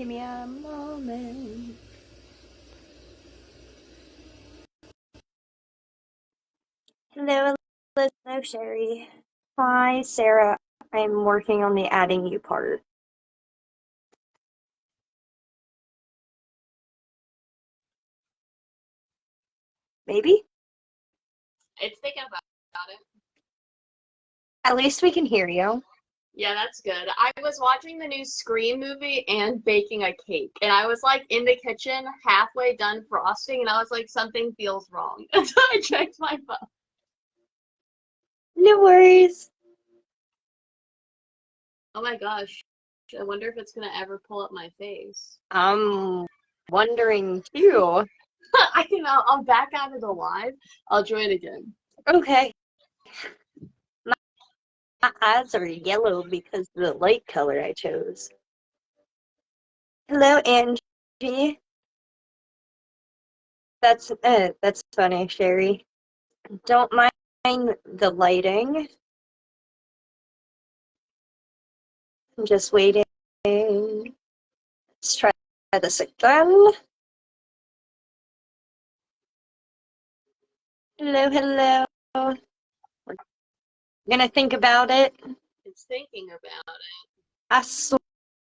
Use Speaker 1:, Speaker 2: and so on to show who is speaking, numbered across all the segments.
Speaker 1: Give me a moment. Hello, hello, Sherry. Hi, Sarah. I'm working on the adding you part. Maybe?
Speaker 2: It's thinking about it.
Speaker 1: At least we can hear you.
Speaker 2: Yeah, that's good. I was watching the new Scream movie and baking a cake, and I was like in the kitchen, halfway done frosting, and I was like, something feels wrong. And so I checked my phone.
Speaker 1: No worries.
Speaker 2: Oh my gosh. I wonder if it's gonna ever pull up my face.
Speaker 1: I'm wondering too.
Speaker 2: I'll back out of the live. I'll join again.
Speaker 1: Okay. My eyes are yellow because of the light color I chose. Hello, Angie. That's funny, Sherry. Don't mind the lighting. I'm just waiting. Let's try this again. Hello, hello. We're gonna think about it.
Speaker 2: It's thinking about
Speaker 1: I swear.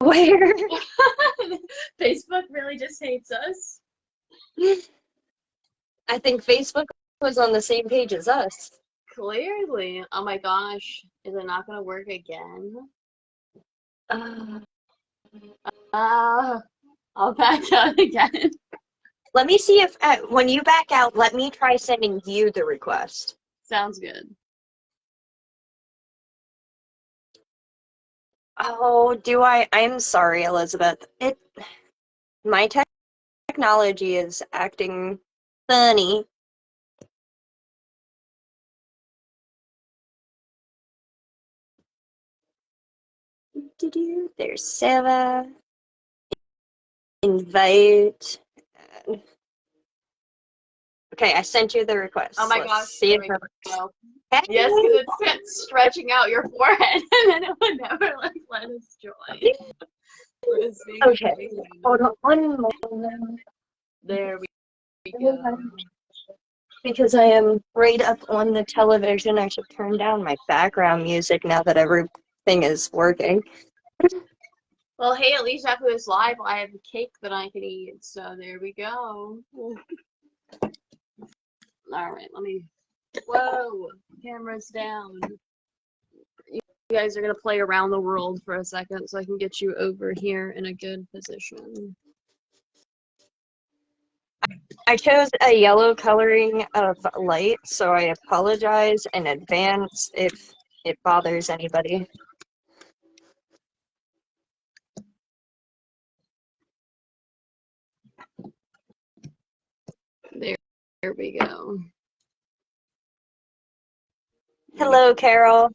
Speaker 2: it. Facebook really just hates us.
Speaker 1: I think Facebook was on the same page as us.
Speaker 2: Clearly. Oh my gosh. Is it not gonna work again?
Speaker 1: Uh,
Speaker 2: I'll back out again.
Speaker 1: let me see if, when you back out, let me try sending you the request.
Speaker 2: Sounds good.
Speaker 1: Oh, do I? I'm sorry, Elizabeth. My technology is acting funny. There's Sarah. Invite. Okay, I sent you the request.
Speaker 2: Oh my
Speaker 1: Let's
Speaker 2: gosh,
Speaker 1: see
Speaker 2: there
Speaker 1: if
Speaker 2: we
Speaker 1: it works.
Speaker 2: go.
Speaker 1: Hey.
Speaker 2: Yes, because it's stretching out your forehead, and then it would never like let us join.
Speaker 1: Okay, hold on one moment.
Speaker 2: There we go.
Speaker 1: Because I am right up on the television, I should turn down my background music now that everything is working.
Speaker 2: Well, hey, at least after this live, I have a cake that I can eat. So there we go. All right, let me. Whoa, camera's down. You guys are gonna play around the world for a second, so I can get you over here in a good position.
Speaker 1: I chose a yellow coloring of light, so I apologize in advance if it bothers anybody.
Speaker 2: There we go.
Speaker 1: Hello, Carol.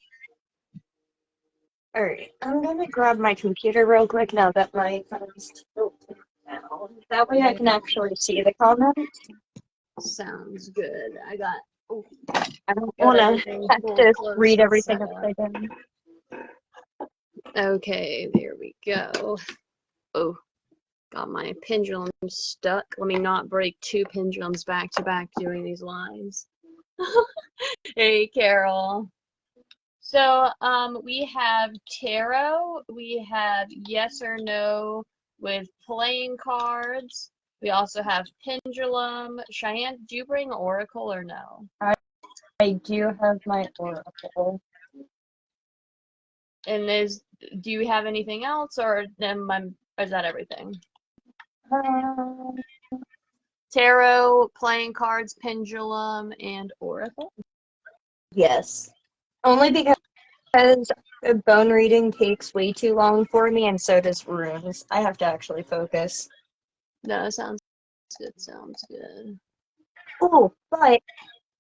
Speaker 1: Alright, I'm gonna grab my computer real quick now that my phone's tilted down. That way I can actually see the comments.
Speaker 2: Sounds good. I got. Oh,
Speaker 1: I don't want to have to read everything upside down.
Speaker 2: Okay, there we go. Oh, got my pendulum stuck. Let me not break two pendulums back to back doing these lives. Hey, Carol. So, we have tarot, we have yes or no with playing cards. We also have pendulum. Cheyenne, do you bring oracle or no?
Speaker 1: I do have my oracle.
Speaker 2: And do you have anything else, or is that everything? Tarot, playing cards, pendulum, and oracle?
Speaker 1: Yes. Only because bone reading takes way too long for me, and so does runes. I have to actually focus.
Speaker 2: No, sounds good. Sounds good.
Speaker 1: Oh, but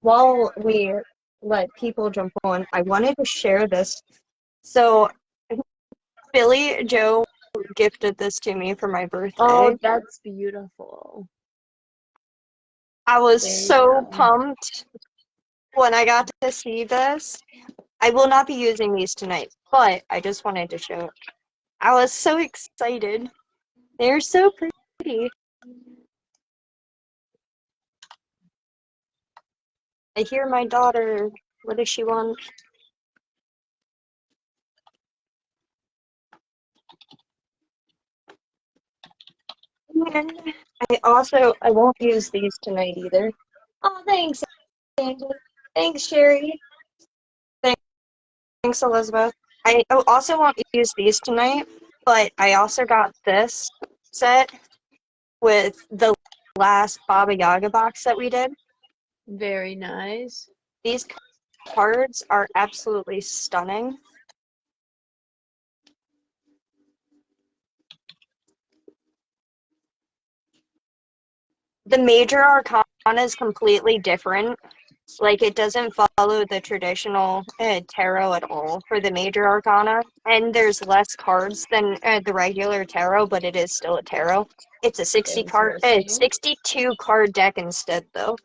Speaker 1: while we let people jump on, I wanted to share this. So, Billy Joe gifted this to me for my birthday.
Speaker 2: Oh, that's beautiful.
Speaker 1: I was so pumped when I got to see this. I will not be using these tonight, but I just wanted to show it. I was so excited. They're so pretty. I hear my daughter. What does she want? And I won't use these tonight either. Oh, thanks, Andy. Thanks, Sherry. Thanks, Elizabeth. I also won't use these tonight, but I also got this set with the last Baba Yaga box that we did.
Speaker 2: Very nice.
Speaker 1: These cards are absolutely stunning. The major arcana is completely different. Like, it doesn't follow the traditional tarot at all for the major arcana. And there's less cards than the regular tarot, but it is still a tarot. It's a 62 card deck instead, though.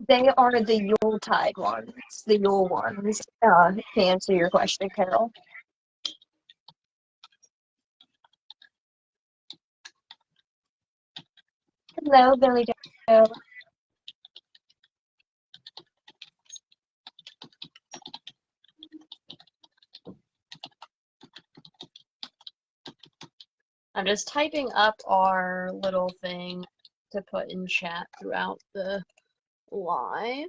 Speaker 1: They are the Yuletide ones, the Yule ones, to answer your question, Carol. Hello, Billy Joe.
Speaker 2: I'm just typing up our little thing to put in chat throughout the live.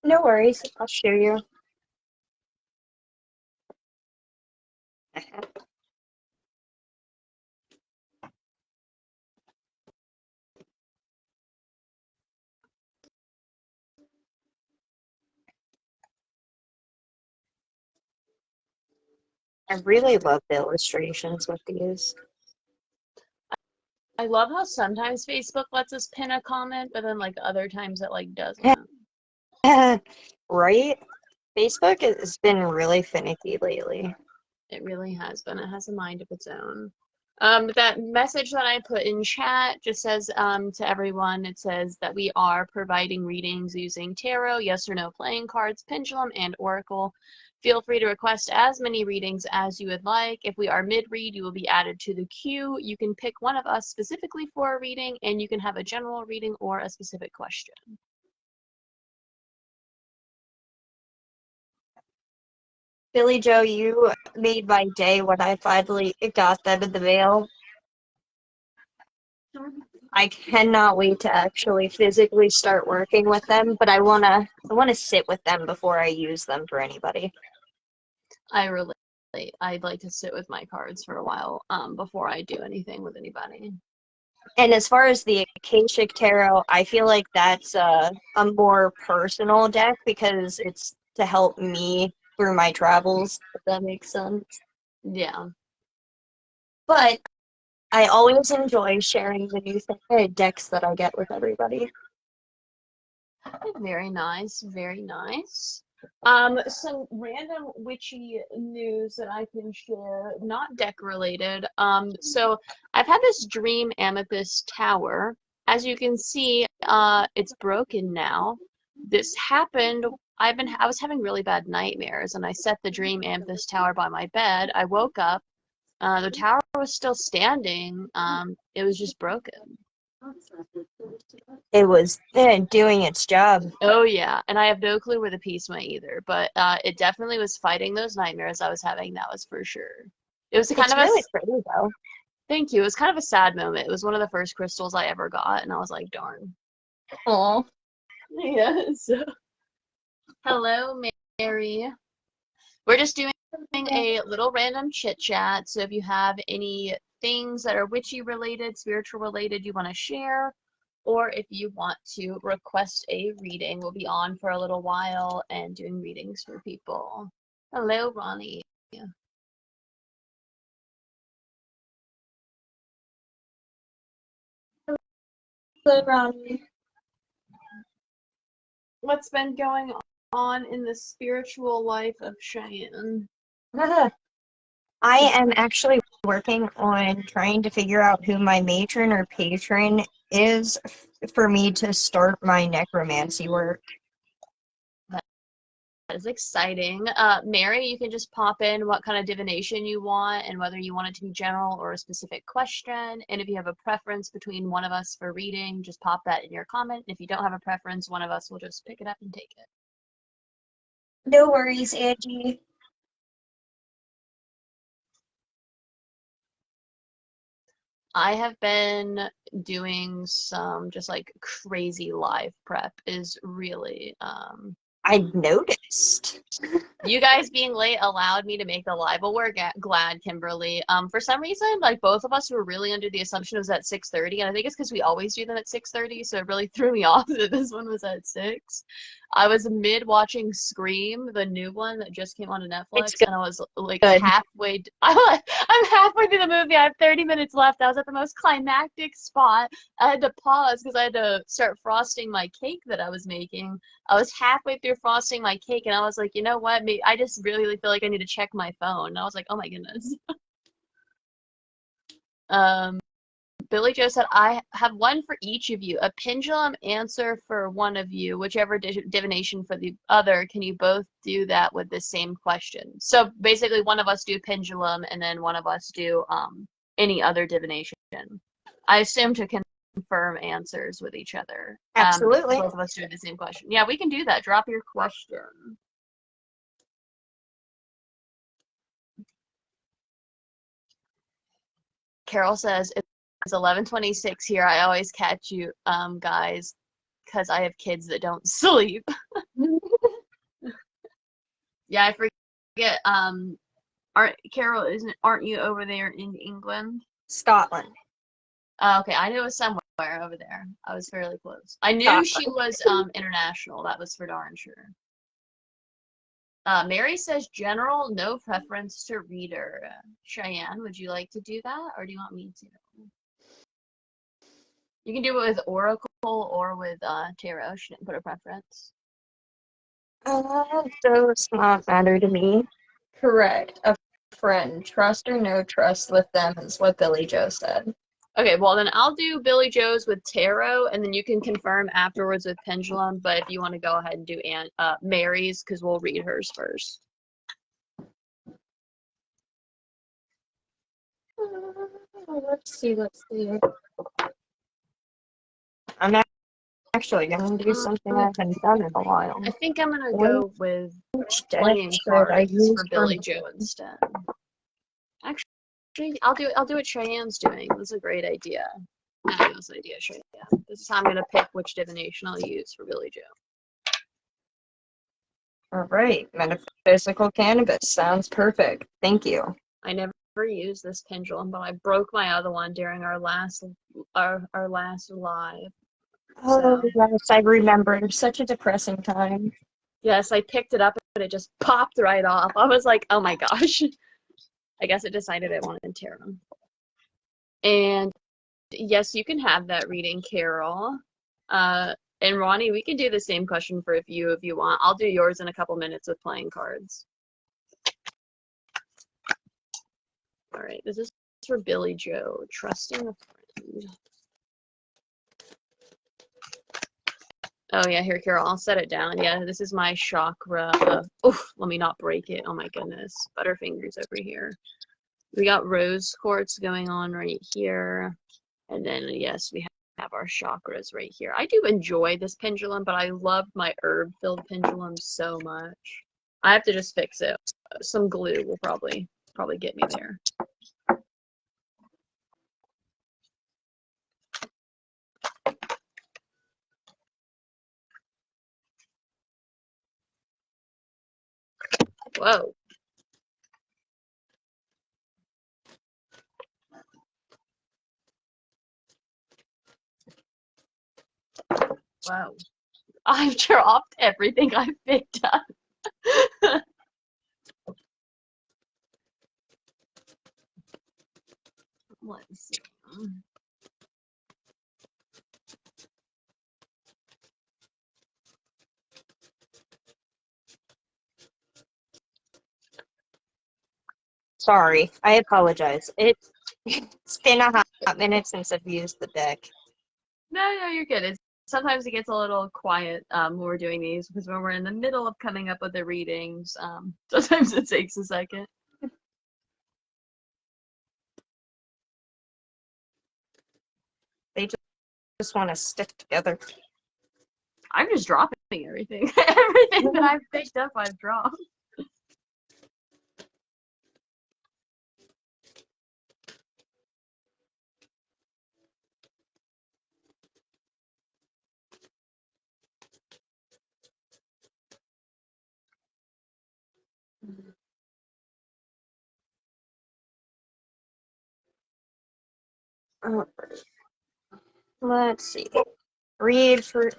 Speaker 1: No worries, I'll show you. I really love the illustrations with these.
Speaker 2: I love how sometimes Facebook lets us pin a comment, but then like other times it like doesn't.
Speaker 1: Right? Facebook has been really finicky lately.
Speaker 2: It really has been. It has a mind of its own. That message that I put in chat just says to everyone, it says that we are providing readings using tarot, yes or no playing cards, pendulum, and oracle. Feel free to request as many readings as you would like. If we are mid-read, you will be added to the queue. You can pick one of us specifically for a reading, and you can have a general reading or a specific question.
Speaker 1: Billy Joe, you made my day when I finally got them in the mail. I cannot wait to actually physically start working with them, but I wanna sit with them before I use them for anybody.
Speaker 2: I relate. I'd like to sit with my cards for a while before I do anything with anybody.
Speaker 1: And as far as the Akashic Tarot, I feel like that's a more personal deck because it's to help me through my travels, if that makes sense.
Speaker 2: Yeah.
Speaker 1: But I always enjoy sharing the new decks that I get with everybody.
Speaker 2: Very nice, very nice. Some random witchy news that I can share, not deck related. So I've had this dream amethyst tower. As you can see, it's broken now. This happened. I was having really bad nightmares, and I set the dream amethyst tower by my bed. I woke up. The tower was still standing. It was just broken.
Speaker 1: It was doing its job.
Speaker 2: Oh yeah, and I have no clue where the piece went either, but it definitely was fighting those nightmares I was having. That was for sure. It was kind
Speaker 1: It's
Speaker 2: of a
Speaker 1: really pretty though.
Speaker 2: thank you. It was kind of a sad moment. It was one of the first crystals I ever got, and I was like, darn.
Speaker 1: Aw.
Speaker 2: Yes. Hello, Mary. We're just doing a little random chit chat. So if you have any things that are witchy related, spiritual related you want to share, or if you want to request a reading, we'll be on for a little while and doing readings for people. Hello, Ronnie.
Speaker 1: So, Ronnie.
Speaker 2: What's been going on in the spiritual life of Cheyenne?
Speaker 1: I am actually working on trying to figure out who my matron or patron is for me to start my necromancy work.
Speaker 2: That is exciting. Mary, you can just pop in what kind of divination you want and whether you want it to be general or a specific question. And if you have a preference between one of us for reading, just pop that in your comment. If you don't have a preference, one of us will just pick it up and take it.
Speaker 1: No worries, Angie.
Speaker 2: I have been doing some just like crazy live prep is really
Speaker 1: I noticed.
Speaker 2: you guys being late allowed me to make the live. Well, we're glad, Kimberly. For some reason, like both of us were really under the assumption it was at 6:30, and I think it's because we always do them at 6:30, so it really threw me off that this one was at 6. I was mid watching Scream, the new one that just came onto
Speaker 1: It's
Speaker 2: Netflix, and I was like
Speaker 1: good.
Speaker 2: halfway. I'm halfway through the movie. I have 30 minutes left. I was at the most climactic spot. I had to pause because I had to start frosting my cake that I was making. I was halfway through frosting my cake, and I was like, you know what? I just really feel like I need to check my phone. And I was like, oh my goodness. Billy Joe said, I have one for each of you. A pendulum answer for one of you, whichever divination for the other. Can you both do that with the same question? So basically, one of us do pendulum, and then one of us do any other divination. I assume to confirm answers with each other.
Speaker 1: Absolutely.
Speaker 2: Both of us do the same question. Yeah, we can do that. Drop your question. Carol says, it's 11:26 here. I always catch you guys because I have kids that don't sleep. Yeah, I forget. Aren't you over there in England?
Speaker 1: Scotland.
Speaker 2: Okay, I knew it was somewhere over there. I was fairly close. I knew she
Speaker 1: Scotland.
Speaker 2: was international. That was for darn sure. Mary says general, no preference to reader. Cheyenne, would you like to do that, or do you want me to? You can do it with Oracle or with Tarot. She didn't put a preference.
Speaker 1: Does not matter to me. Correct. A friend. Trust or no trust with them is what Billy Joe said.
Speaker 2: Okay, well then I'll do Billy Joe's with Tarot, and then you can confirm afterwards with Pendulum. But if you want to go ahead and do Mary's, because we'll read hers first.
Speaker 1: Let's see. I'm actually going to do something I haven't done in a while.
Speaker 2: I think I'm gonna go with playing
Speaker 1: Should I
Speaker 2: cards
Speaker 1: use
Speaker 2: for Billy Joe instead. Actually, I'll do what Cheyenne's doing. This is a great idea. Fabulous idea, Cheyenne. This is how I'm gonna pick which divination I'll use for Billy Joe.
Speaker 1: All right, metaphysical cannabis sounds perfect. Thank you.
Speaker 2: I never used this pendulum, but I broke my other one during our last live.
Speaker 1: Oh,
Speaker 2: So
Speaker 1: yes, I remember. It was such a depressing time.
Speaker 2: yes, I picked it up and it just popped right off. I was like, oh my gosh. I guess it decided it wanted tarot. And yes, you can have that reading, Carol. And Ronnie, we can do the same question for if you want. I'll do yours in a couple minutes with playing cards. All right, this is for Billy Joe, trusting a friend. Oh yeah, here, Carol, I'll set it down. Yeah, this is my chakra. Let me not break it. Oh my goodness. Butterfingers over here. We got rose quartz going on right here. And then, yes, we have our chakras right here. I do enjoy this pendulum, but I love my herb-filled pendulum so much. I have to just fix it. Some glue will probably get me there. Whoa. Wow. I've dropped everything I've picked up. Let's see.
Speaker 1: Sorry, I apologize. It's been a hot minute since I've used the deck.
Speaker 2: No, you're good. Sometimes it gets a little quiet when we're doing these because when we're in the middle of coming up with the readings, sometimes it takes a second.
Speaker 1: They just want to stick together.
Speaker 2: I'm just dropping everything. Everything that I've picked up, I've dropped.
Speaker 1: Oh, let's see. Read for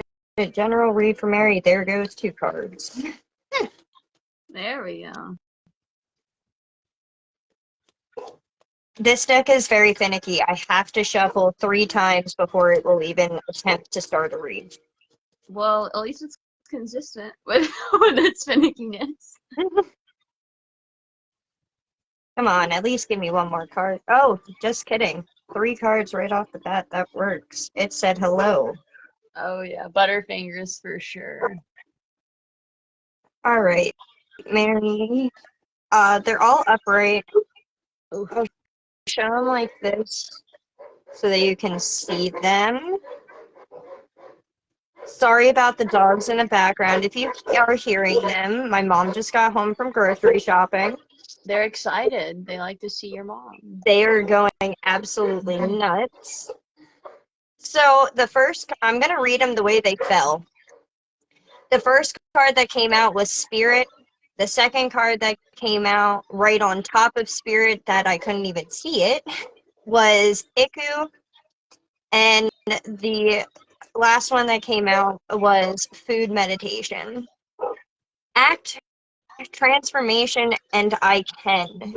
Speaker 1: general read for Mary. There goes 2 cards.
Speaker 2: There we go.
Speaker 1: This deck is very finicky. I have to shuffle 3 times before it will even attempt to start a read.
Speaker 2: Well, at least it's consistent with its finickiness.
Speaker 1: Come on, at least give me 1 more card. Oh, just kidding. 3 cards right off the bat. That works. It said hello.
Speaker 2: Oh yeah, Butterfingers for sure.
Speaker 1: All right, Mary. They're all upright. I'll show them like this so that you can see them. Sorry about the dogs in the background. If you are hearing them, my mom just got home from grocery shopping.
Speaker 2: They're excited. They like to see your mom.
Speaker 1: They are going absolutely nuts. So I'm going to read them the way they fell. The first card that came out was Spirit. The second card that came out right on top of Spirit that I couldn't even see it was Iku. And the last one that came out was Food Meditation. Act, Transformation, and I Can.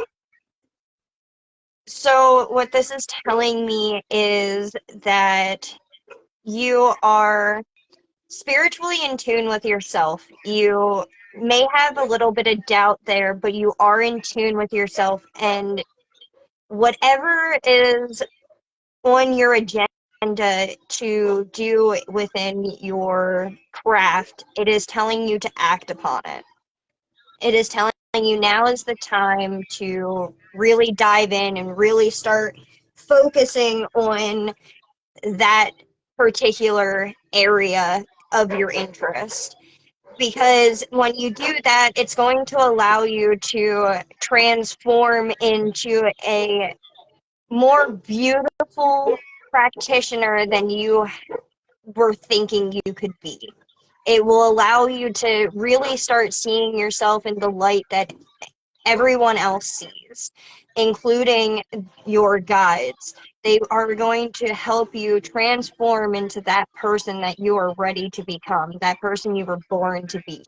Speaker 1: So what this is telling me is that you are spiritually in tune with yourself. You may have a little bit of doubt there, but you are in tune with yourself, and whatever is on your agenda to do within your craft, it is telling you to act upon it. It is telling you now is the time to really dive in and really start focusing on that particular area of your interest. Because when you do that, it's going to allow you to transform into a more beautiful practitioner than you were thinking you could be. It will allow you to really start seeing yourself in the light that everyone else sees, including your guides. They are going to help you transform into that person that you are ready to become, that person you were born to be.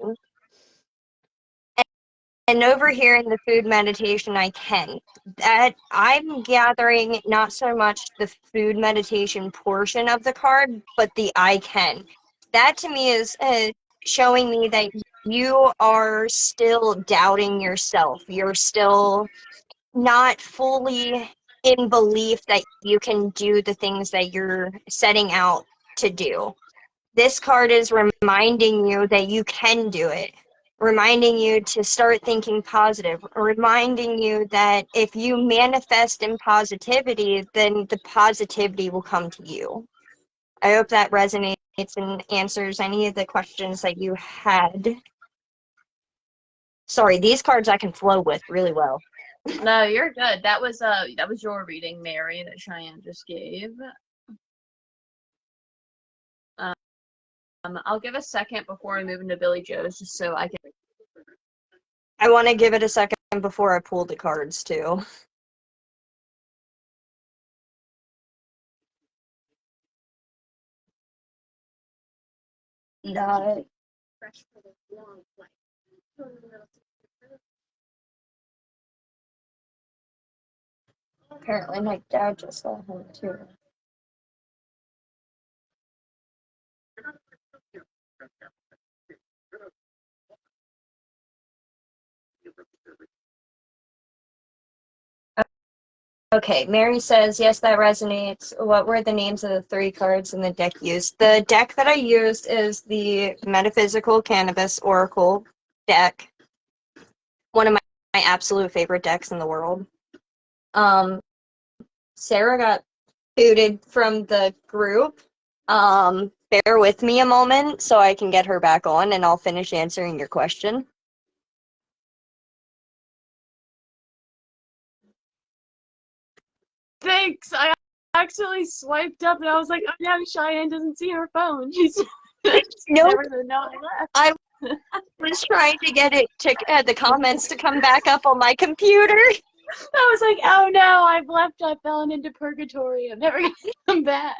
Speaker 1: And over here in the food meditation, I can. That I'm gathering not so much the food meditation portion of the card, but the I can. That to me is showing me that you are still doubting yourself. You're still not fully in belief that you can do the things that you're setting out to do. This card is reminding you that you can do it, reminding you to start thinking positive, reminding you that if you manifest in positivity, then the positivity will come to you. I hope that resonates and answers any of the questions that you had. Sorry, these cards I can flow with really well.
Speaker 2: No, you're good. That was your reading, Mary, that Cheyenne just gave. I'll give a second before I move into Billy Joe's, just so I can.
Speaker 1: I want to give it a second before I pull the cards too. Not. Apparently, my dad just got home too. Okay, Mary says, yes, that resonates. What were the names of the 3 cards in the deck used? The deck that I used is the Metaphysical Cannabis Oracle deck. One of my absolute favorite decks in the world. Sarah got booted from the group. Bear with me a moment so I can get her back on and I'll finish answering your question.
Speaker 2: Thanks. I actually swiped up and I was like, oh no, Cheyenne doesn't see her phone. She's
Speaker 1: No,
Speaker 2: never gonna know I left.
Speaker 1: I was trying to get it to the comments to come back up on my computer.
Speaker 2: I was like, oh no, I've left. I've fallen into purgatory. I'm never gonna come back.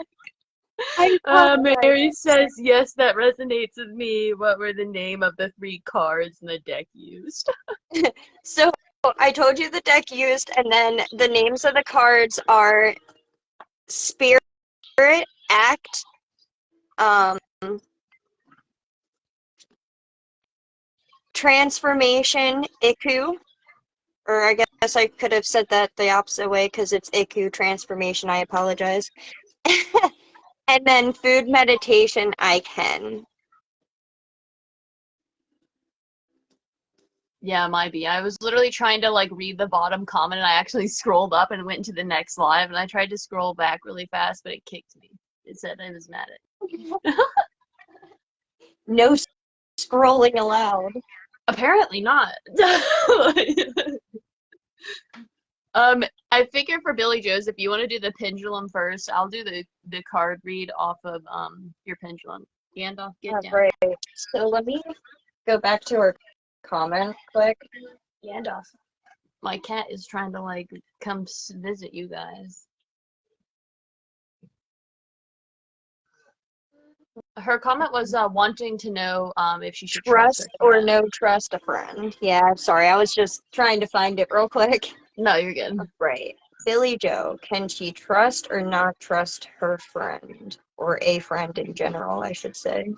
Speaker 2: Mary says, yes, that resonates with me. What were the name of the 3 cards in the deck used?
Speaker 1: So I told you the deck used, and then the names of the cards are Spirit, Act, Transformation, Iku. Or I guess I could have said that the opposite way because it's Iku Transformation. I apologize. And then Food Meditation, I can.
Speaker 2: Yeah, might be. I was literally trying to like read the bottom comment and I actually scrolled up and went into the next live and I tried to scroll back really fast, but it kicked me. It said I was mad at it.
Speaker 1: No scrolling allowed.
Speaker 2: Apparently not. I figure for Billy Joe's, if you want to do the pendulum first, I'll do the card read off of your pendulum. Gandalf, get down.
Speaker 1: Right. So let me go back to her comment quick.
Speaker 2: Gandalf. My cat is trying to like come visit you guys. Her comment was wanting to know if she should trust her
Speaker 1: or
Speaker 2: friend.
Speaker 1: no trust a friend. Yeah, sorry. I was just trying to find it real quick.
Speaker 2: No, you're good.
Speaker 1: Right. Billy Joe, can she trust or not trust her friend? Or a friend in general, I should say.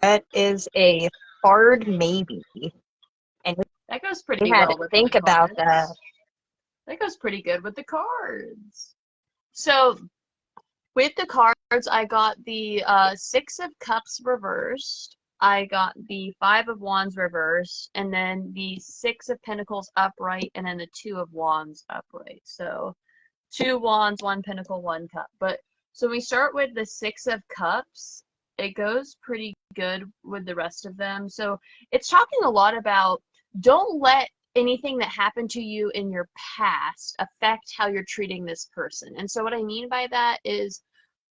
Speaker 1: That is a hard maybe. And
Speaker 2: That goes
Speaker 1: we
Speaker 2: pretty
Speaker 1: had
Speaker 2: well
Speaker 1: to
Speaker 2: with
Speaker 1: think
Speaker 2: my
Speaker 1: about
Speaker 2: cards.
Speaker 1: that.
Speaker 2: That goes pretty good with the cards. So with the cards, I got the 6 of Cups reversed. I got the 5 of Wands reversed, and then the 6 of Pentacles upright, and then the 2 of Wands upright. So 2 Wands, 1 Pentacle, 1 Cup. But so we start with the 6 of Cups. It goes pretty good with the rest of them. So it's talking a lot about don't let anything that happened to you in your past affect how you're treating this person. And so what I mean by that is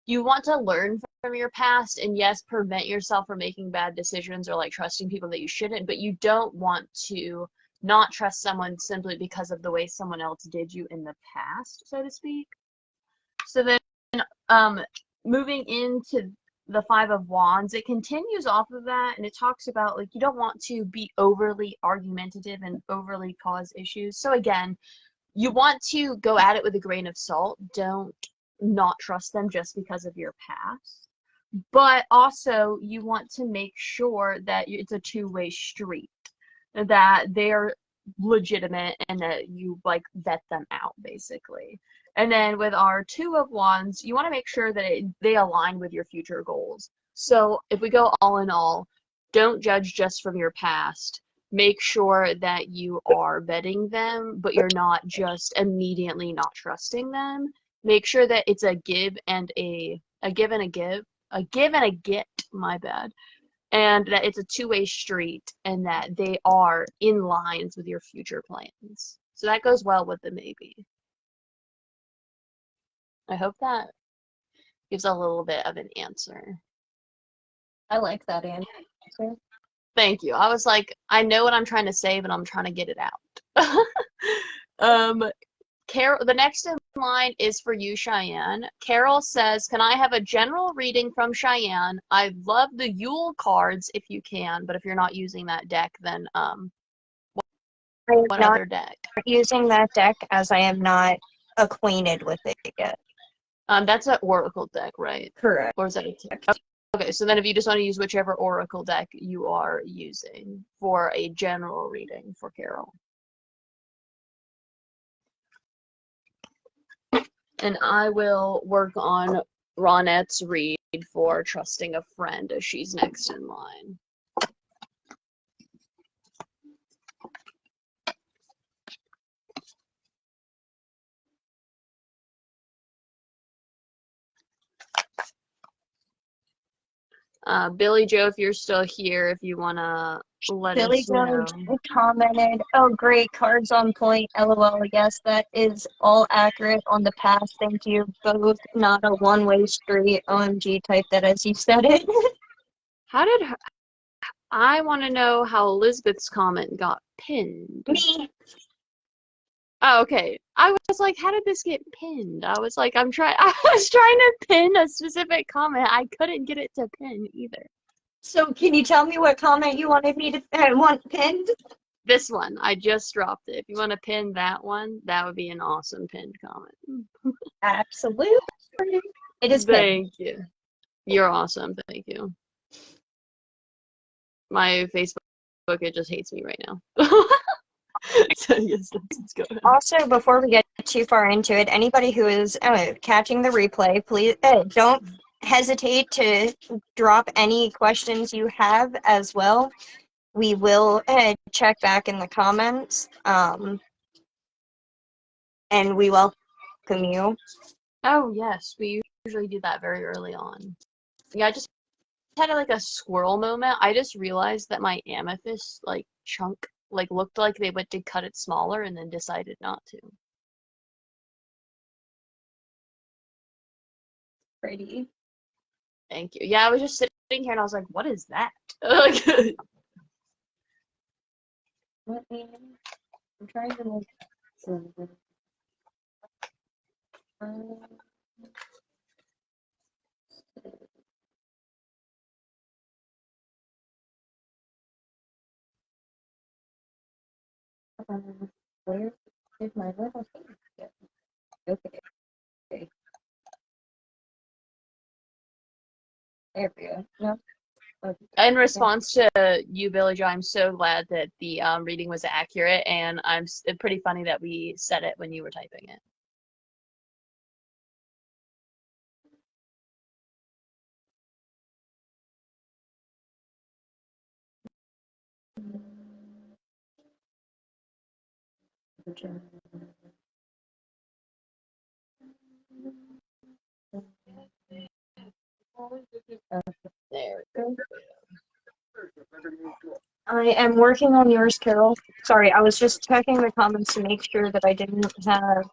Speaker 2: you want to learn from your past and yes, prevent yourself from making bad decisions or like trusting people that you shouldn't, but you don't want to not trust someone simply because of the way someone else did you in the past, so to speak. So then um moving into the 5 of Wands, it continues off of that and it talks about like you don't want to be overly argumentative and overly cause issues. So again, you want to go at it with a grain of salt. Don't not trust them just because of your past. But also, you want to make sure that it's a two-way street, that they're legitimate and that you like vet them out, basically. And then with our 2 of Wands, you want to make sure that they align with your future goals. So if we go all in all, don't judge just from your past. Make sure that you are vetting them, but you're not just immediately not trusting them. Make sure that it's a give and a give and a give, a give and a get, my bad, and that it's a two-way street and that they are in lines with your future plans. So that goes well with the maybe. I hope that gives a little bit of an answer.
Speaker 1: I like that answer.
Speaker 2: Thank you. I was like, I know what I'm trying to say, but I'm trying to get it out. Carol, the next in line is for you, Cheyenne. Carol says, can I have a general reading from Cheyenne? I love the Yule cards if you can, but if you're not using that deck, then
Speaker 1: I am
Speaker 2: what
Speaker 1: not
Speaker 2: other deck?
Speaker 1: using that deck as I am not acquainted with it yet.
Speaker 2: That's an Oracle deck, right?
Speaker 1: Correct.
Speaker 2: Or is that a okay, so then if you just want to use whichever Oracle deck you are using for a general reading for Carol. And I will work on Ronette's read for Trusting a Friend as she's next in line. Billy Joe, if you're still here, if you want to let
Speaker 1: Billy
Speaker 2: us know.
Speaker 1: Joe commented, "Oh, great, cards on point, LOL. Yes, that is all accurate on the past. Thank you both. Not a one-way street. OMG, type that as you said it."
Speaker 2: How did her, I want to know how Elizabeth's comment got pinned.
Speaker 1: Me.
Speaker 2: Oh, okay. I was like, how did this get pinned? I was like, I was trying to pin a specific comment. I couldn't get it to pin either.
Speaker 1: So can you tell me what comment you wanted me to want pinned?
Speaker 2: This one, I just dropped it. If you want to pin that one, that would be an awesome pinned comment.
Speaker 1: Absolutely. It is pinned.
Speaker 2: Thank you. You're awesome. Thank you. My Facebook, it just hates me right now. So yes, let's go ahead.
Speaker 1: Also, before we get too far into it, anybody who is catching the replay, please don't hesitate to drop any questions you have as well. We will check back in the comments, and we welcome you.
Speaker 2: Oh yes, we usually do that very early on. Yeah, I just had like a squirrel moment. I just realized that my amethyst like chunk like looked like they went to cut it smaller and then decided not to.
Speaker 1: Pretty.
Speaker 2: Thank you. Yeah, I was just sitting here and I was like, what is that?
Speaker 1: I'm trying to make. Where did my little thing go? Okay. There we go. No. Okay.
Speaker 2: In response to you, Billy Joe, I'm so glad that the reading was accurate, and it's pretty funny that we said it when you were typing it. There we go.
Speaker 1: I am working on yours, Carol. Sorry, I was just checking the comments to make sure that I didn't have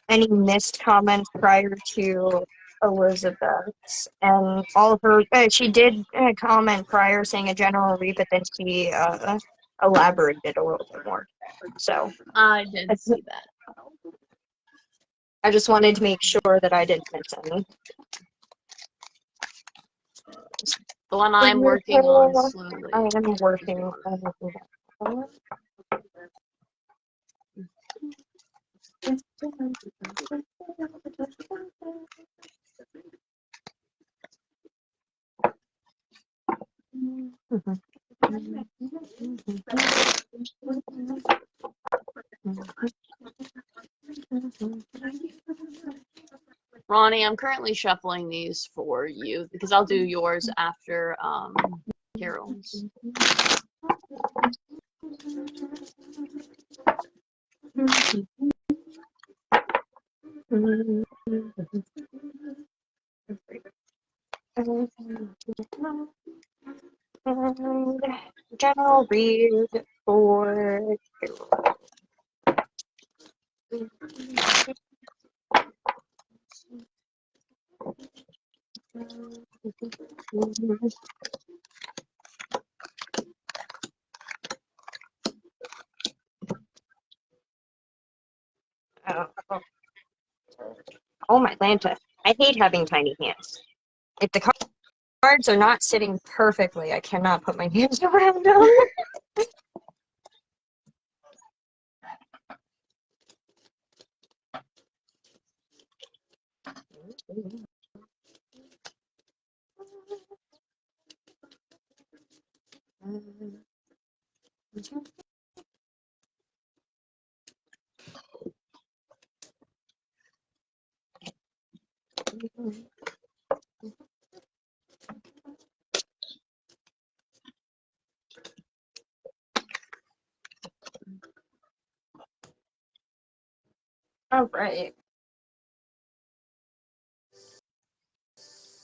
Speaker 1: any missed comments prior to Elizabeth's. And all of her, she did comment prior saying a general read, but then she elaborated a little bit more. So
Speaker 2: I did see that.
Speaker 1: I just wanted to make sure that I didn't miss any.
Speaker 2: The one I'm working on slowly.
Speaker 1: I am working on that.
Speaker 2: Ronnie, I'm currently shuffling these for you because I'll do yours after Carol's.
Speaker 1: And general read for oh my Lanta. I hate having tiny hands. If the cards are not sitting perfectly, I cannot put my hands around them. All right.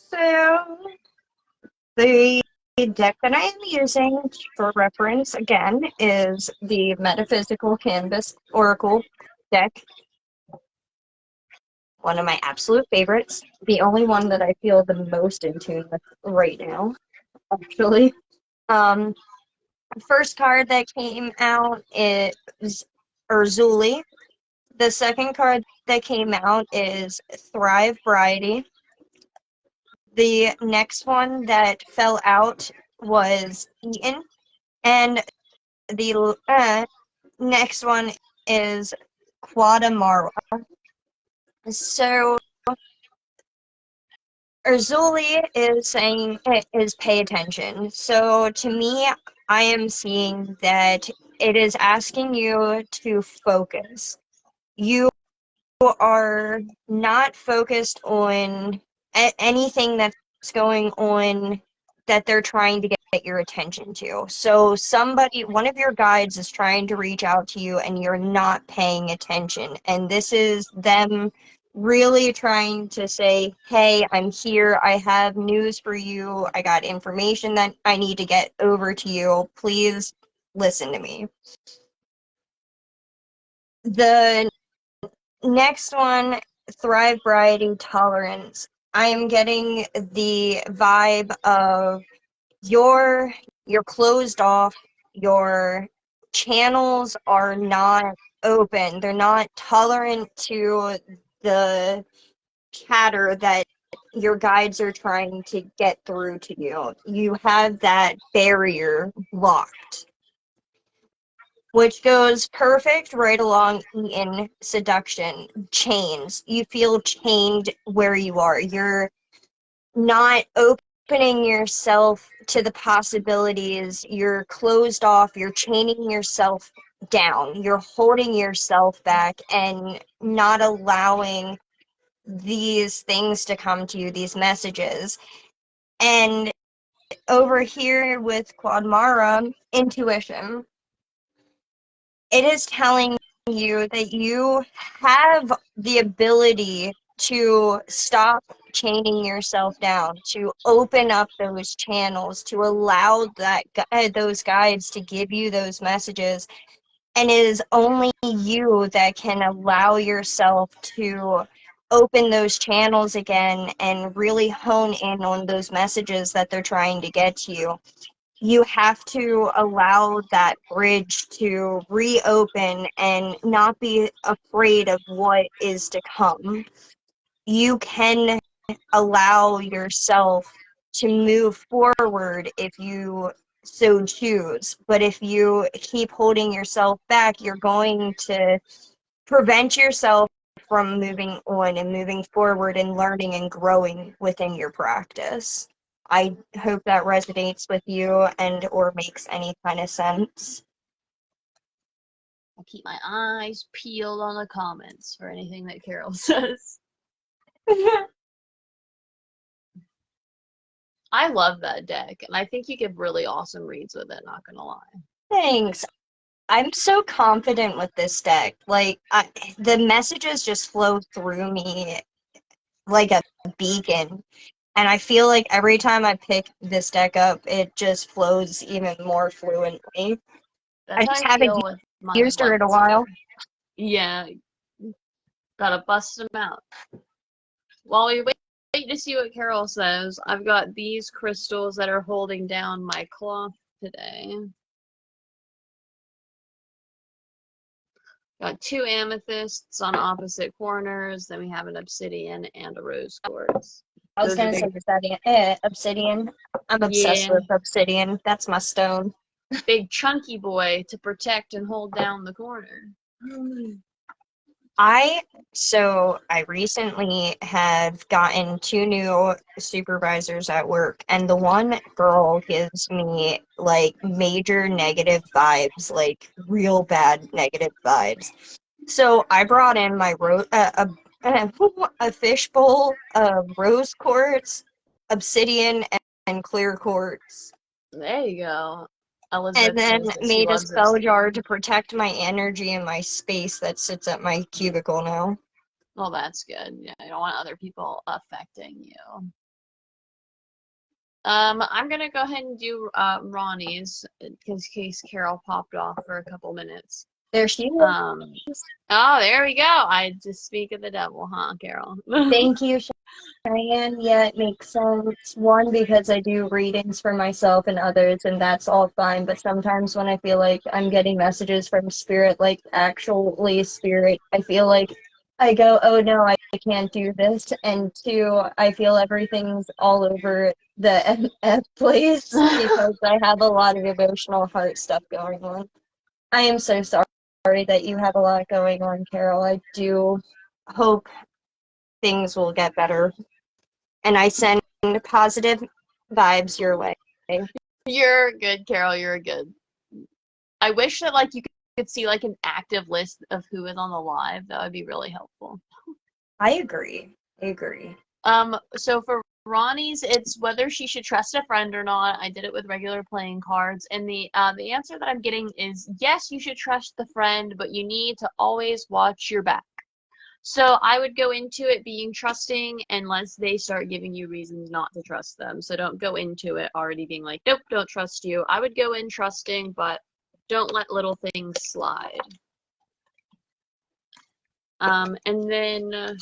Speaker 1: So the deck that I am using for reference again is the Metaphysical Canvas Oracle deck. One of my absolute favorites. The only one that I feel the most in tune with right now, actually. Um, First card that came out is Urzuli. The second card that came out is Thrive Variety. The next one that fell out was Eaton. And the next one is Quadamara. So Urzuli is saying is pay attention. So to me, I am seeing that it is asking you to focus. You are not focused on anything that's going on that they're trying to get your attention to. So one of your guides is trying to reach out to you and you're not paying attention. And this is them really trying to say, hey, I'm here. I have news for you. I got information that I need to get over to you. Please listen to me. The next one, Thrive Variety Tolerance. I am getting the vibe of you're closed off, your channels are not open, they're not tolerant to the chatter that your guides are trying to get through to you. You have that barrier locked, which goes perfect right along in seduction. Chains. You feel chained where you are. You're not opening yourself to the possibilities. You're closed off. You're chaining yourself down. You're holding yourself back and not allowing these things to come to you, these messages. And over here with Quadmara, intuition. It is telling you that you have the ability to stop chaining yourself down, to open up those channels, to allow those guides to give you those messages. And it is only you that can allow yourself to open those channels again and really hone in on those messages that they're trying to get to you. You have to allow that bridge to reopen and not be afraid of what is to come. You can allow yourself to move forward if you so choose. But if you keep holding yourself back, you're going to prevent yourself from moving on and moving forward and learning and growing within your practice. I hope that resonates with you and or makes any kind of sense.
Speaker 2: I'll keep my eyes peeled on the comments for anything that Carol says. I love that deck, and I think you give really awesome reads with it, not gonna lie.
Speaker 1: Thanks. I'm so confident with this deck. Like, the messages just flow through me like a beacon. And I feel like every time I pick this deck up, it just flows even more fluently.
Speaker 2: That's
Speaker 1: I
Speaker 2: how
Speaker 1: just
Speaker 2: I
Speaker 1: haven't
Speaker 2: feel with my
Speaker 1: used her in a
Speaker 2: light
Speaker 1: while.
Speaker 2: sphere. Yeah, gotta bust them out. While we wait to see what Carol says, I've got these crystals that are holding down my cloth today. Got 2 amethysts on opposite corners, then we have an obsidian and a rose quartz.
Speaker 1: I was going to say obsidian. I'm obsessed with obsidian. That's my stone.
Speaker 2: Big chunky boy to protect and hold down the corner.
Speaker 1: I recently have gotten two new supervisors at work, and the one girl gives me like major negative vibes, like real bad negative vibes. So I brought in my a fishbowl of rose quartz, obsidian, and clear quartz,
Speaker 2: There you go.
Speaker 1: and
Speaker 2: Elizabeth
Speaker 1: then
Speaker 2: says that she
Speaker 1: made a
Speaker 2: loves
Speaker 1: spell jar
Speaker 2: obsidian.
Speaker 1: to protect my energy and my space that sits at my cubicle now.
Speaker 2: Well, that's good. Yeah, you don't want other people affecting you. I'm gonna go ahead and do Ronnie's because case Carol popped off for a couple minutes.
Speaker 1: There she
Speaker 2: Um,
Speaker 1: is.
Speaker 2: oh, there we go. I just speak of the devil, huh, Carol?
Speaker 1: Thank you, Cheyenne. Yeah, it makes sense. One, because I do readings for myself and others, and that's all fine. But sometimes when I feel like I'm getting messages from spirit, like actually spirit, I feel like I go, oh no, I can't do this. And two, I feel everything's all over the MF place because I have a lot of emotional heart stuff going on. I am so sorry that you have a lot going on, Carol. I do hope things will get better. And I send positive vibes your way.
Speaker 2: You're good, Carol. You're good. I wish that like you could see like an active list of who is on the live. That would be really helpful.
Speaker 1: I agree. I agree.
Speaker 2: So for Ronnie's, it's whether she should trust a friend or not. I did it with regular playing cards, and the answer that I'm getting is yes, you should trust the friend, but you need to always watch your back. So I would go into it being trusting unless they start giving you reasons not to trust them. So don't go into it already being like, nope, don't trust you. I would go in trusting, but don't let little things slide. And then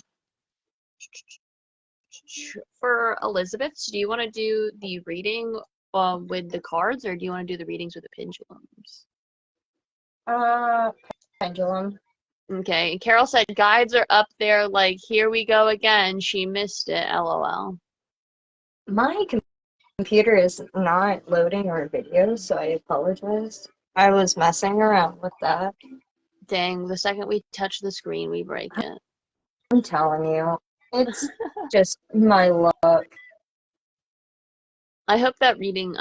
Speaker 2: for Elizabeth, do you want to do the reading with the cards, or do you want to do the readings with the pendulums?
Speaker 1: Uh, pendulum.
Speaker 2: Okay, Carol said guides are up there like, here we go again. She missed it, lol.
Speaker 1: My computer is not loading our videos, so I apologize. I was messing around with that.
Speaker 2: Dang, the second we touch the screen, we break it.
Speaker 1: I'm telling you, it's just my luck.
Speaker 2: I hope that reading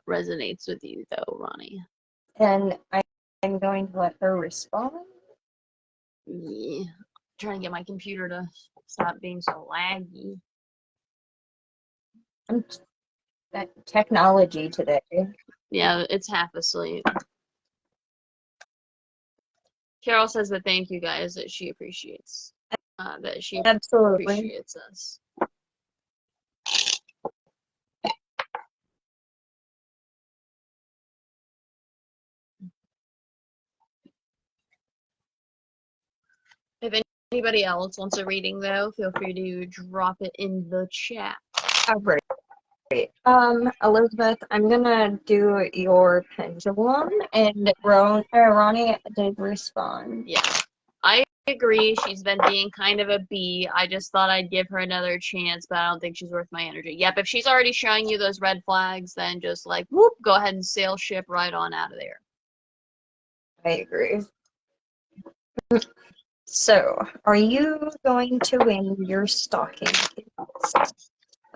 Speaker 2: resonates with you though, Ronnie.
Speaker 1: And I'm going to let her respond.
Speaker 2: Yeah. Trying to get my computer to stop being so laggy.
Speaker 1: I'm that technology today.
Speaker 2: Yeah, it's half asleep. Carol says that thank you guys, that she appreciates that she
Speaker 1: Absolutely.
Speaker 2: appreciates us. If anybody else wants a reading though, feel free to drop it in the chat.
Speaker 1: All right. Elizabeth, I'm gonna do your pendulum, and Ronnie did respond.
Speaker 2: Yeah, I agree. She's been being kind of a bee. I just thought I'd give her another chance, but I don't think she's worth my energy. Yep, if she's already showing you those red flags, then just like, whoop, go ahead and sail ship right on out of there.
Speaker 1: I agree. So, are you going to win your stocking case,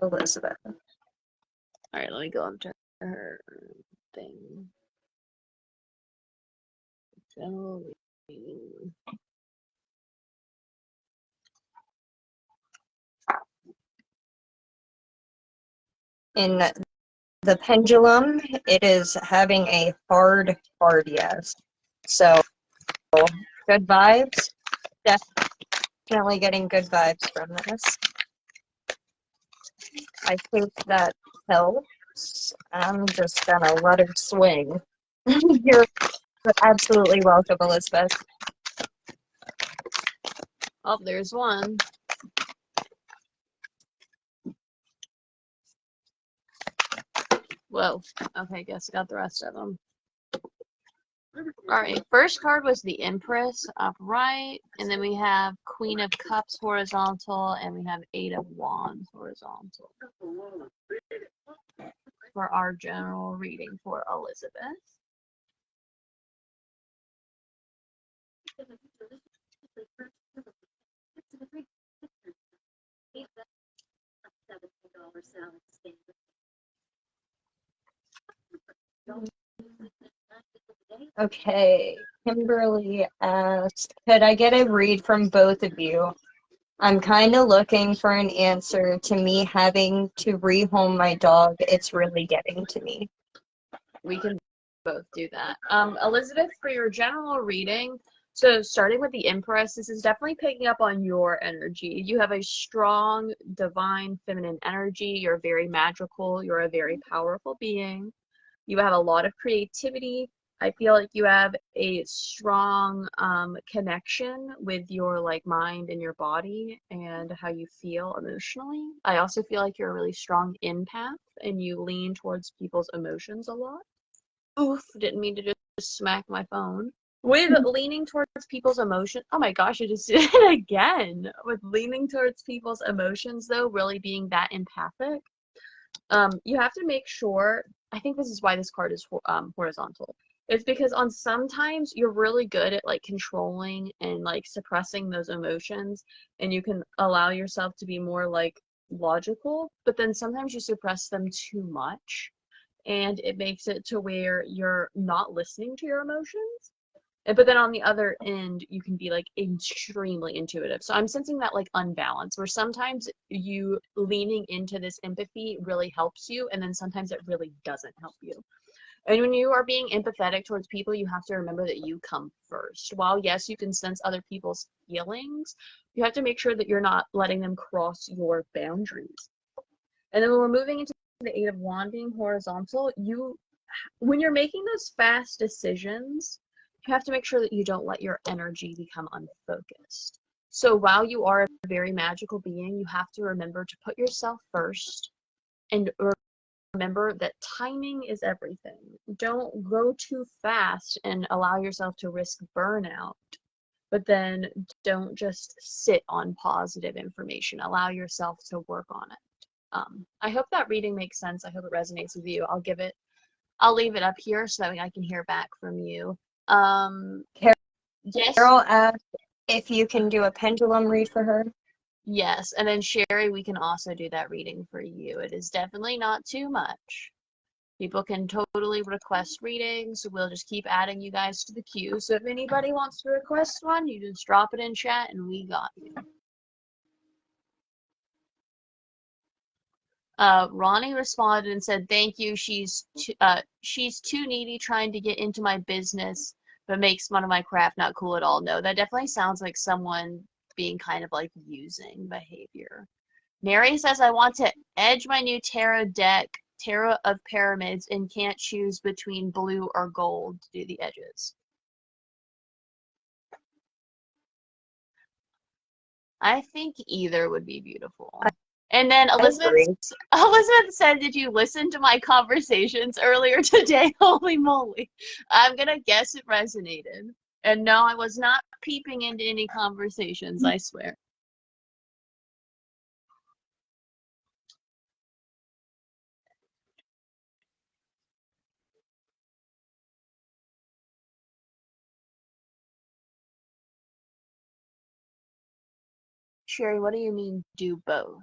Speaker 1: Elizabeth?
Speaker 2: All right, let me go up to her thing.
Speaker 1: In the pendulum, it is having a hard yes. So, good vibes. Definitely getting good vibes from this. I think that helps. I'm just gonna let her swing. You're absolutely welcome, Elizabeth.
Speaker 2: Oh, there's one. Whoa. Okay, guess I got the rest of them. Alright, first card was the Empress upright, and then we have Queen of Cups horizontal, and we have Eight of Wands horizontal. For our general reading for Elizabeth.
Speaker 1: Okay, Kimberly asked, could I get a read from both of you? I'm kind of looking for an answer to me having to rehome my dog. It's really getting to me.
Speaker 2: We can both do that. Elizabeth, for your general reading, so starting with the Empress, this is definitely picking up on your energy. You have a strong, divine, feminine energy. You're very magical. You're a very powerful being. You have a lot of creativity. I feel like you have a strong connection with your like mind and your body and how you feel emotionally. I also feel like you're a really strong empath and you lean towards people's emotions a lot. Oof, didn't mean to just smack my phone. With leaning towards people's emotion, oh my gosh, I just did it again. With leaning towards people's emotions, though, really being that empathic, you have to make sure. I think this is why this card is horizontal. It's because on sometimes you're really good at like controlling and like suppressing those emotions, and you can allow yourself to be more like logical, but then sometimes you suppress them too much and it makes it to where you're not listening to your emotions. But then on the other end, you can be like extremely intuitive. So I'm sensing that like unbalance where sometimes you leaning into this empathy really helps you, and then sometimes it really doesn't help you. And when you are being empathetic towards people, you have to remember that you come first. While yes, you can sense other people's feelings, you have to make sure that you're not letting them cross your boundaries. And then when we're moving into the Eight of Wands being horizontal, when you're making those fast decisions, you have to make sure that you don't let your energy become unfocused. So while you are a very magical being, you have to remember to put yourself first and remember that timing is everything. Don't go too fast and allow yourself to risk burnout, but then don't just sit on positive information. Allow yourself to work on it. I hope that reading makes sense. I hope it resonates with you. I'll leave it up here so that way I can hear back from you. Yes,
Speaker 1: Carol asked if you can do a pendulum read for her.
Speaker 2: yes. And then Sherry, we can also do that reading for you. It is definitely not too much. People can totally request readings. We'll just keep adding you guys to the queue. So if anybody wants to request one, you just drop it in chat and we got you. Ronnie responded and said, "Thank you. She's too needy trying to get into my business, but makes fun of my craft. Not cool at all." No, that definitely sounds like someone being kind of like using behavior. Mary says, "I want to edge my new tarot deck, Tarot of Pyramids, and can't choose between blue or gold to do the edges." I think either would be beautiful. And then Elizabeth said, "Did you listen to my conversations earlier today?" Holy moly. I'm gonna guess it resonated. And no, I was not peeping into any conversations, I swear. Sherry, what do you mean do both?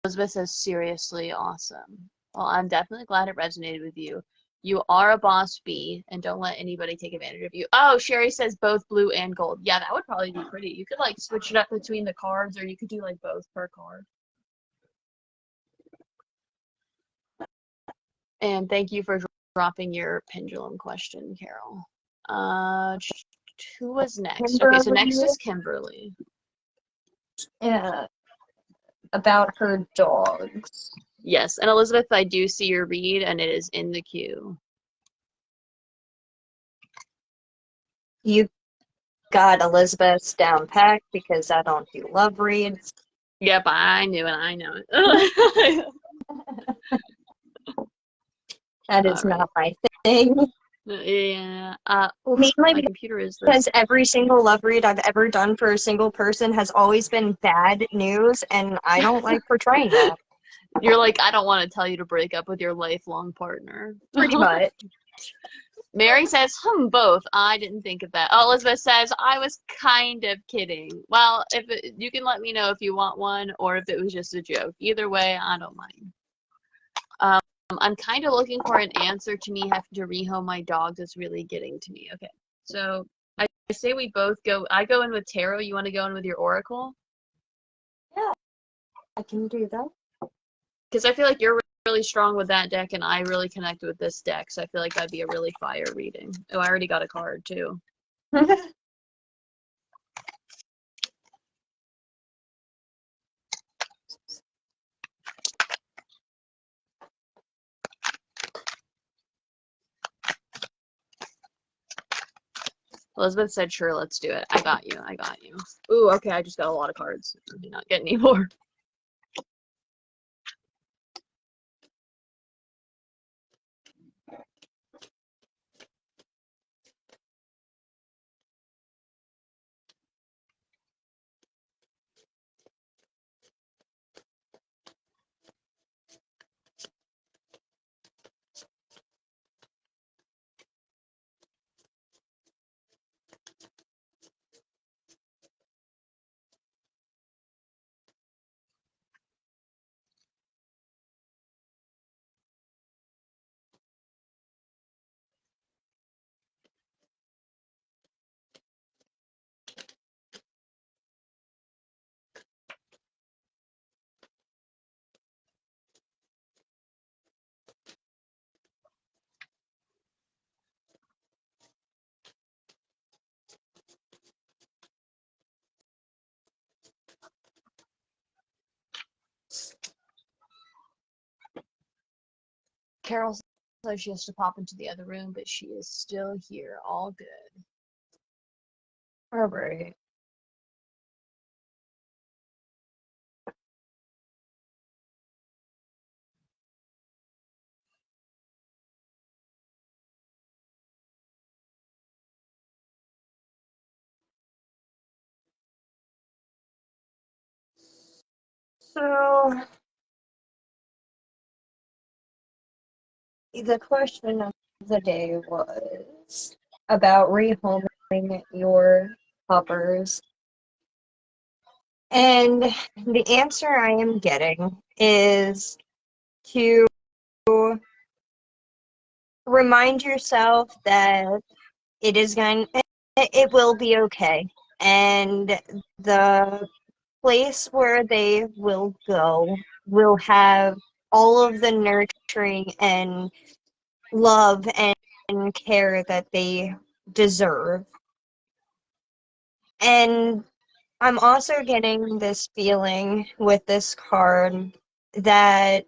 Speaker 2: Elizabeth says, "Seriously awesome." Well, I'm definitely glad it resonated with you. You are a boss bee, and don't let anybody take advantage of you. Oh, Sherry says both blue and gold. Yeah, that would probably be pretty. You could like switch it up between the cards, or you could do like both per card. And thank you for dropping your pendulum question, Carol. Who was next? Okay, so next is Kimberly.
Speaker 1: Yeah, about her dogs.
Speaker 2: Yes, and Elizabeth, I do see your read, and it is in the queue.
Speaker 1: You got Elizabeth's down packed because I don't do love reads.
Speaker 2: Yep, I knew it. I know it.
Speaker 1: That is not my thing.
Speaker 2: Yeah.
Speaker 1: Mainly
Speaker 2: my computer is this.
Speaker 1: Because every single love read I've ever done for a single person has always been bad news, and I don't like portraying that.
Speaker 2: You're like, I don't want to tell you to break up with your lifelong partner.
Speaker 1: Pretty much.
Speaker 2: Mary says, both. I didn't think of that. Oh, Elizabeth says, I was kind of kidding. Well, you can let me know if you want one or if it was just a joke. Either way, I don't mind. I'm kind of looking for an answer to me having to rehome my dog that's really getting to me. Okay, so I say we both go. I go in with tarot. You want to go in with your oracle?
Speaker 1: Yeah, I can do that.
Speaker 2: Because I feel like you're really strong with that deck and I really connect with this deck. So I feel like that'd be a really fire reading. Oh, I already got a card too. Elizabeth said, sure, let's do it. I got you. I got you. Ooh, okay, I just got a lot of cards. I did not get any more. Carol says she has to pop into the other room, but she is still here. All good.
Speaker 1: All right. So the question of the day was about rehoming your puppers. And the answer I am getting is to remind yourself that it will be okay. And the place where they will go will have all of the nurturing and love and care that they deserve. And I'm also getting this feeling with this card that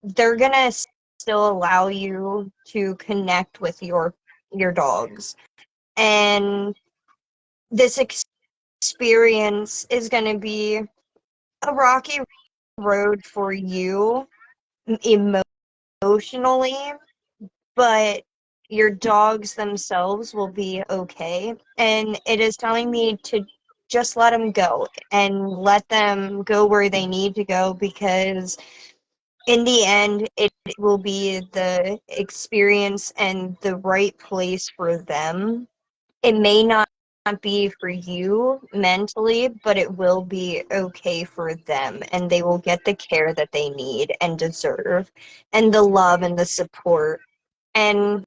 Speaker 1: they're gonna still allow you to connect with your dogs. And this experience is gonna be a rocky road for you emotionally, but your dogs themselves will be okay. And it is telling me to just let them go and let them go where they need to go, because in the end, it will be the experience and the right place for them. It may not be for you mentally, but it will be okay for them, and they will get the care that they need and deserve, and the love and the support. And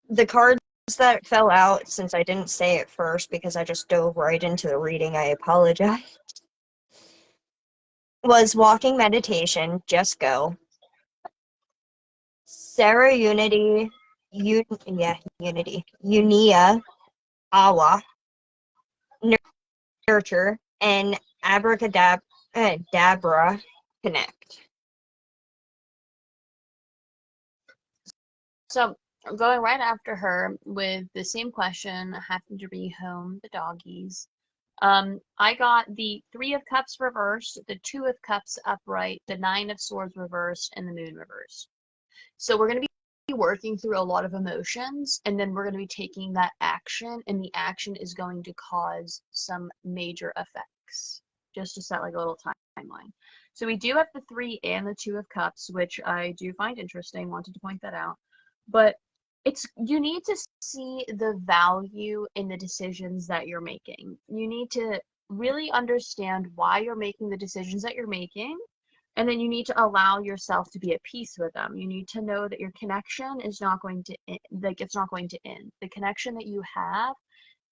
Speaker 1: the cards that fell out, since I didn't say it first because I just dove right into the reading, I apologize, was Walking Meditation, Just Go, Sarah Unity, Unity, Unia, Awa, Nurture, and Dabra, Connect.
Speaker 2: So I'm going right after her with the same question, having to rehome the doggies. I got the Three of Cups reversed, the Two of Cups upright, the Nine of Swords reversed, and the Moon reversed. So we're going to be working through a lot of emotions, and then we're going to be taking that action, and the action is going to cause some major effects, just to set like a little timeline. So we do have the Three and the Two of Cups, which I do find interesting, wanted to point that out. But you need to see the value in the decisions that you're making. You need to really understand why you're making the decisions that you're making, and then you need to allow yourself to be at peace with them. You need to know that your connection is not going to like it's not going to end. The connection that you have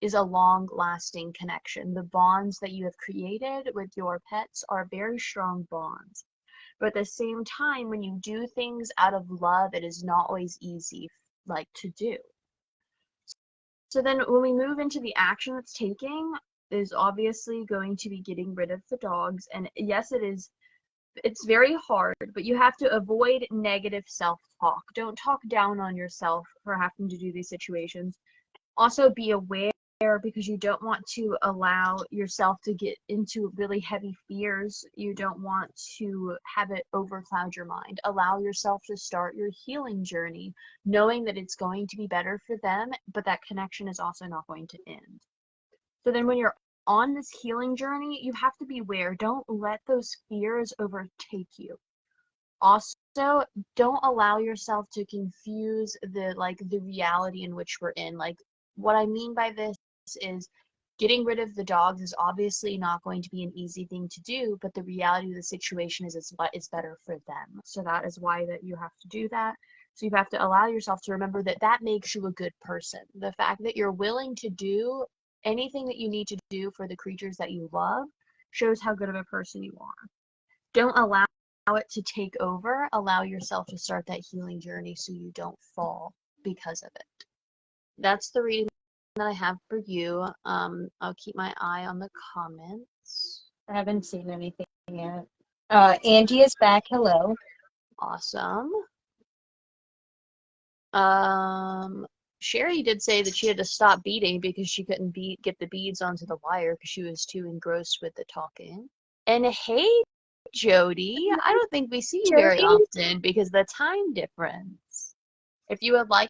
Speaker 2: is a long-lasting connection. The bonds that you have created with your pets are very strong bonds. But at the same time, when you do things out of love, it is not always easy like to do. So then when we move into the action it's taking is obviously going to be getting rid of the dogs. And yes, it's very hard, but you have to avoid negative self-talk. Don't talk down on yourself for having to do these situations. Also be aware, because you don't want to allow yourself to get into really heavy fears. You don't want to have it overcloud your mind. Allow yourself to start your healing journey, knowing that it's going to be better for them, but that connection is also not going to end. So then when you're on this healing journey, you have to be aware. Don't let those fears overtake you. Also, don't allow yourself to confuse the reality in which we're in. Like, what I mean by this is getting rid of the dogs is obviously not going to be an easy thing to do, but the reality of the situation is what is better for them. So that is why that you have to do that. So you have to allow yourself to remember that that makes you a good person. The fact that you're willing to do anything that you need to do for the creatures that you love shows how good of a person you are. Don't allow it to take over. Allow yourself to start that healing journey so you don't fall because of it. That's the reading that I have for you. I'll keep my eye on the comments.
Speaker 1: I haven't seen anything yet. Angie is back. Hello.
Speaker 2: Awesome. Sherry did say that she had to stop beading because she couldn't get the beads onto the wire because she was too engrossed with the talking. And hey, Jody, I don't think we see you very
Speaker 1: Jody?
Speaker 2: often because of the time difference. If you would like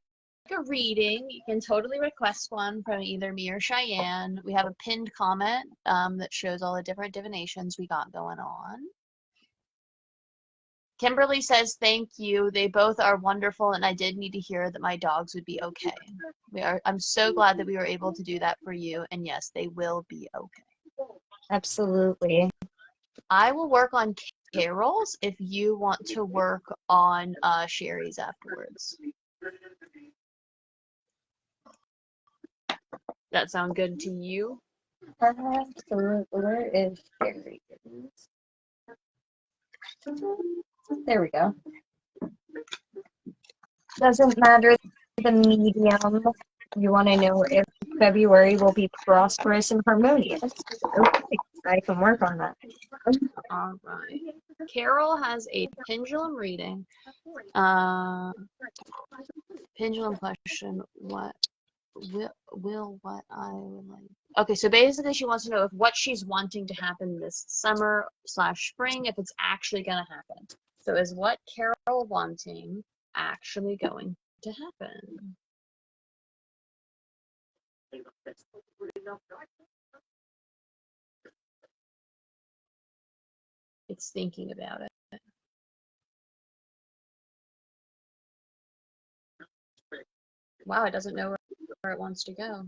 Speaker 2: a reading, you can totally request one from either me or Cheyenne. We have a pinned comment that shows all the different divinations we got going on. Kimberly says, thank you. They both are wonderful, and I did need to hear that my dogs would be okay. I'm so glad that we were able to do that for you, and yes, they will be okay.
Speaker 1: Absolutely.
Speaker 2: I will work on Carol's if you want to work on Sherry's afterwards. That sound good to you?
Speaker 1: Absolutely. Where is Sherry? There we go. Doesn't matter the medium. You want to know if February will be prosperous and harmonious. Okay, I can work on that.
Speaker 2: All right. Carol has a pendulum reading. Pendulum question, what what I would like. Okay, so basically she wants to know if what she's wanting to happen this summer / spring, if it's actually going to happen. So is what Carol wanting actually going to happen? It's thinking about it. Wow, it doesn't know where it wants to go.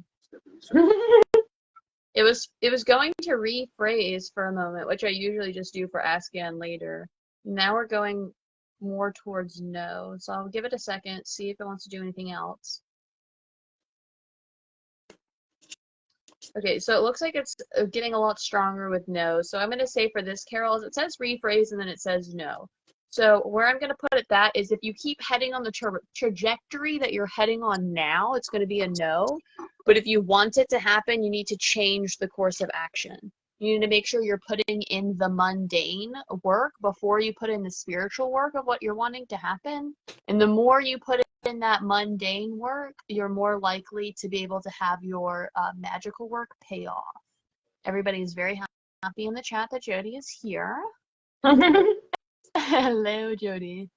Speaker 2: It was going to rephrase for a moment, which I usually just do for ask again later. Now we're going more towards no, so I'll give it a second, see if it wants to do anything else. Okay, so it looks like it's getting a lot stronger with no. So I'm going to say for this, Carol, is it says rephrase and then it says no. So where I'm going to put it that is if you keep heading on the trajectory that you're heading on now, it's going to be a no. But if you want it to happen, you need to change the course of action. You need to make sure you're putting in the mundane work before you put in the spiritual work of what you're wanting to happen. And the more you put in that mundane work, you're more likely to be able to have your magical work pay off. Everybody is very happy in the chat that Jody is here. Hello, Jody.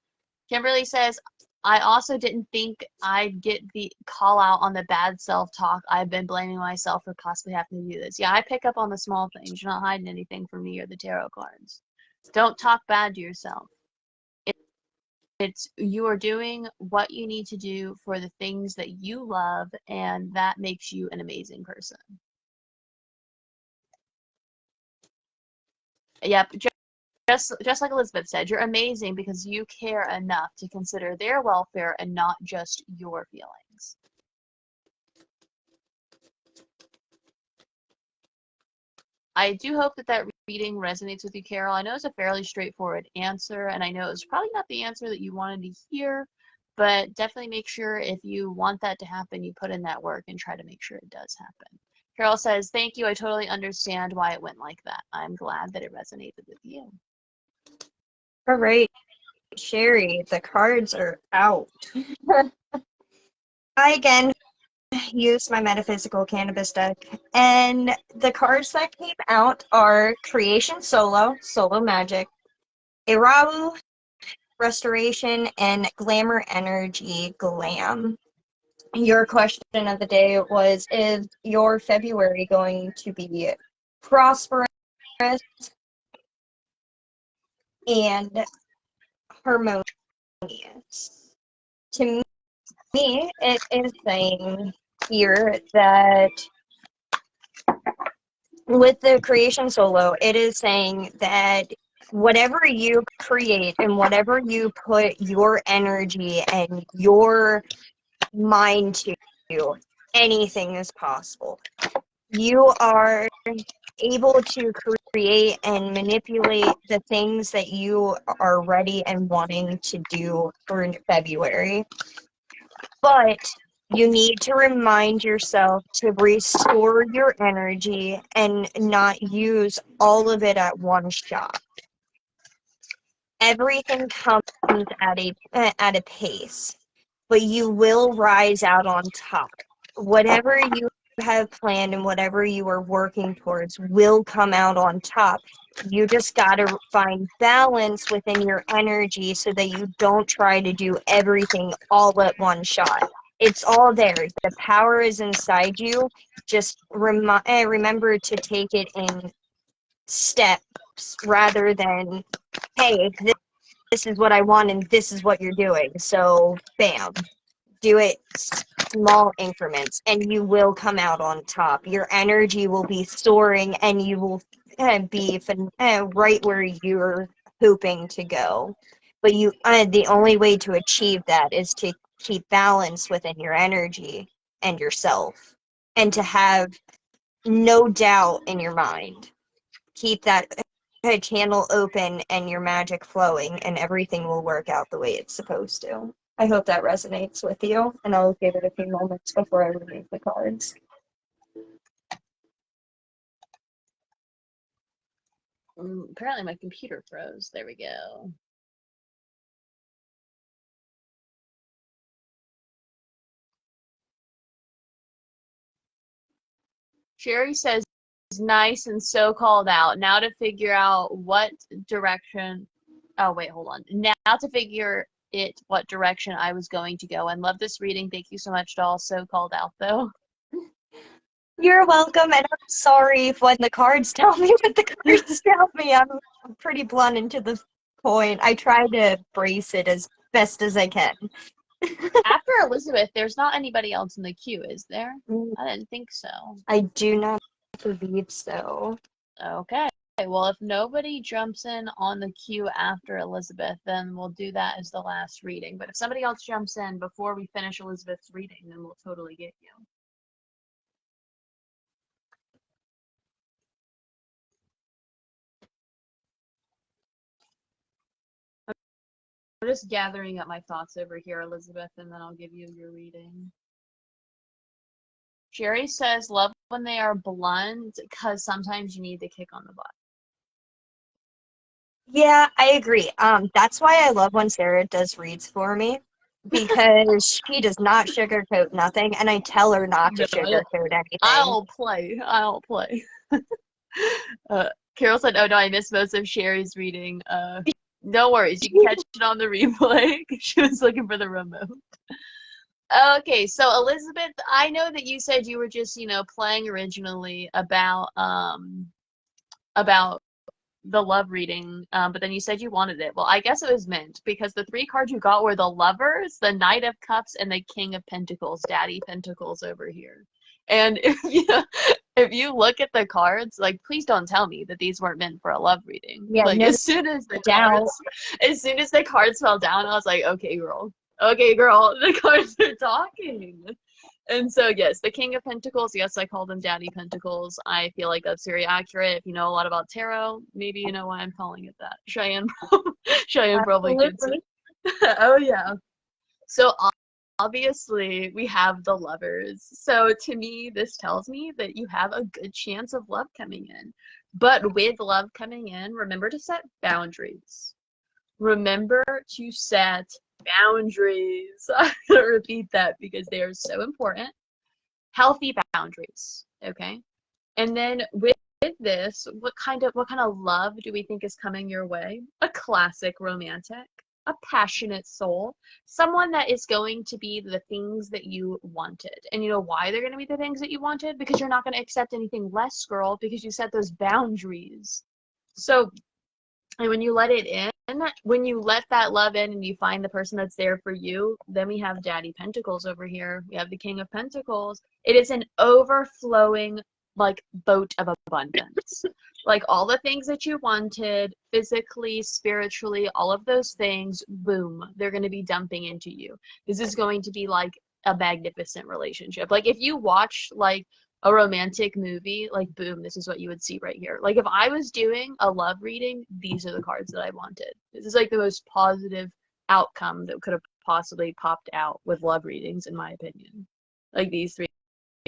Speaker 2: Kimberly says, I also didn't think I'd get the call out on the bad self-talk. I've been blaming myself for possibly having to do this. Yeah, I pick up on the small things. You're not hiding anything from me or the tarot cards. Don't talk bad to yourself. it's you are doing what you need to do for the things that you love, and that makes you an amazing person. Yep, just like Elizabeth said, you're amazing because you care enough to consider their welfare and not just your feelings. I do hope that that reading resonates with you, Carol. I know it's a fairly straightforward answer, and I know it's probably not the answer that you wanted to hear, but definitely make sure if you want that to happen, you put in that work and try to make sure it does happen. Carol says, thank you. I totally understand why it went like that. I'm glad that it resonated with you.
Speaker 1: All right, Sherry, the cards are out. I again used my metaphysical cannabis deck, and the cards that came out are Creation Solo, Solo Magic, Irabu, Restoration, and Glamour Energy, Glam. Your question of the day was, is your February going to be prosperous and harmonious? To me, it is saying here that with the Creation Solo, it is saying that whatever you create and whatever you put your energy and your mind to, anything is possible. You are able to create and manipulate the things that you are ready and wanting to do for February. But you need to remind yourself to restore your energy and not use all of it at one shot. Everything comes at a pace, but you will rise out on top. Whatever you have planned and whatever you are working towards will come out on top. You just got to find balance within your energy so that you don't try to do everything all at one shot. It's all there. The power is inside you. Just remember to take it in steps rather than, hey, this is what I want and this is what you're doing. So, bam, do it small increments and you will come out on top. Your energy will be soaring and you will be right where you're hoping to go. But the only way to achieve that is to keep balance within your energy and yourself and to have no doubt in your mind. Keep that channel open and your magic flowing and everything will work out the way it's supposed to. I hope that resonates with you, and I'll give it a few moments before I remove the cards.
Speaker 2: Apparently my computer froze. There we go. Sherry says, nice and so called out. Now to figure out what direction. Oh, wait, hold on. Now to figure it what direction I was going to go. And love this reading. Thank you so much, doll. So called out, though.
Speaker 1: You're welcome, and I'm sorry if when the cards tell me what the cards tell me. I'm pretty blunt and to the point. I try to brace it as best as I can.
Speaker 2: After Elizabeth, there's not anybody else in the queue, is there? I didn't think so.
Speaker 1: I do not believe so.
Speaker 2: Okay. Well, if nobody jumps in on the queue after Elizabeth, then we'll do that as the last reading. But if somebody else jumps in before we finish Elizabeth's reading, then we'll totally get you. I'm just gathering up my thoughts over here, Elizabeth, and then I'll give you your reading. Jerry says, love when they are blunt because sometimes you need the kick on the butt.
Speaker 1: Yeah, I agree. That's why I love when Sarah does reads for me because she does not sugarcoat nothing, and I tell her not to sugarcoat anything.
Speaker 2: I'll play. Carol said, oh no, I missed most of Sherry's reading. No worries, you can catch it on the replay. She was looking for the remote. Okay, so Elizabeth, I know that you said you were just, playing originally about the love reading, but then you said you wanted it. Well, I guess it was meant because the three cards you got were the Lovers, the Knight of Cups, and the King of Pentacles, Daddy Pentacles over here. And if you look at the cards, like please don't tell me that these weren't meant for a love reading.
Speaker 1: Yeah,
Speaker 2: Like
Speaker 1: no doubt.
Speaker 2: as soon as the cards fell down, I was like, okay, girl, the cards are talking. And so, yes, the King of Pentacles, yes, I call them Daddy Pentacles. I feel like that's very accurate. If you know a lot about tarot, maybe you know why I'm calling it that. Cheyenne probably gets
Speaker 1: Absolutely.
Speaker 2: it. Oh, yeah. So, obviously, we have the Lovers. So, to me, this tells me that you have a good chance of love coming in. But with love coming in, remember to set boundaries. Remember to set boundaries. I'm gonna repeat that because they are so important. Healthy boundaries, okay? And then with this, what kind of love do we think is coming your way? A classic romantic, a passionate soul, someone that is going to be the things that you wanted. And you know why they're going to be the things that you wanted? Because you're not going to accept anything less, girl, because you set those boundaries. So, and when you let it in, when you let that love in and you find the person that's there for you, then we have Daddy Pentacles over here. We have the King of Pentacles. It is an overflowing, like, boat of abundance. Like, all the things that you wanted, physically, spiritually, all of those things, boom, they're going to be dumping into you. This is going to be like a magnificent relationship. Like, if you watch, like, a romantic movie, like boom, this is what you would see right here. Like if I was doing a love reading, these are the cards that I wanted. This is like the most positive outcome that could have possibly popped out with love readings, in my opinion. Like these three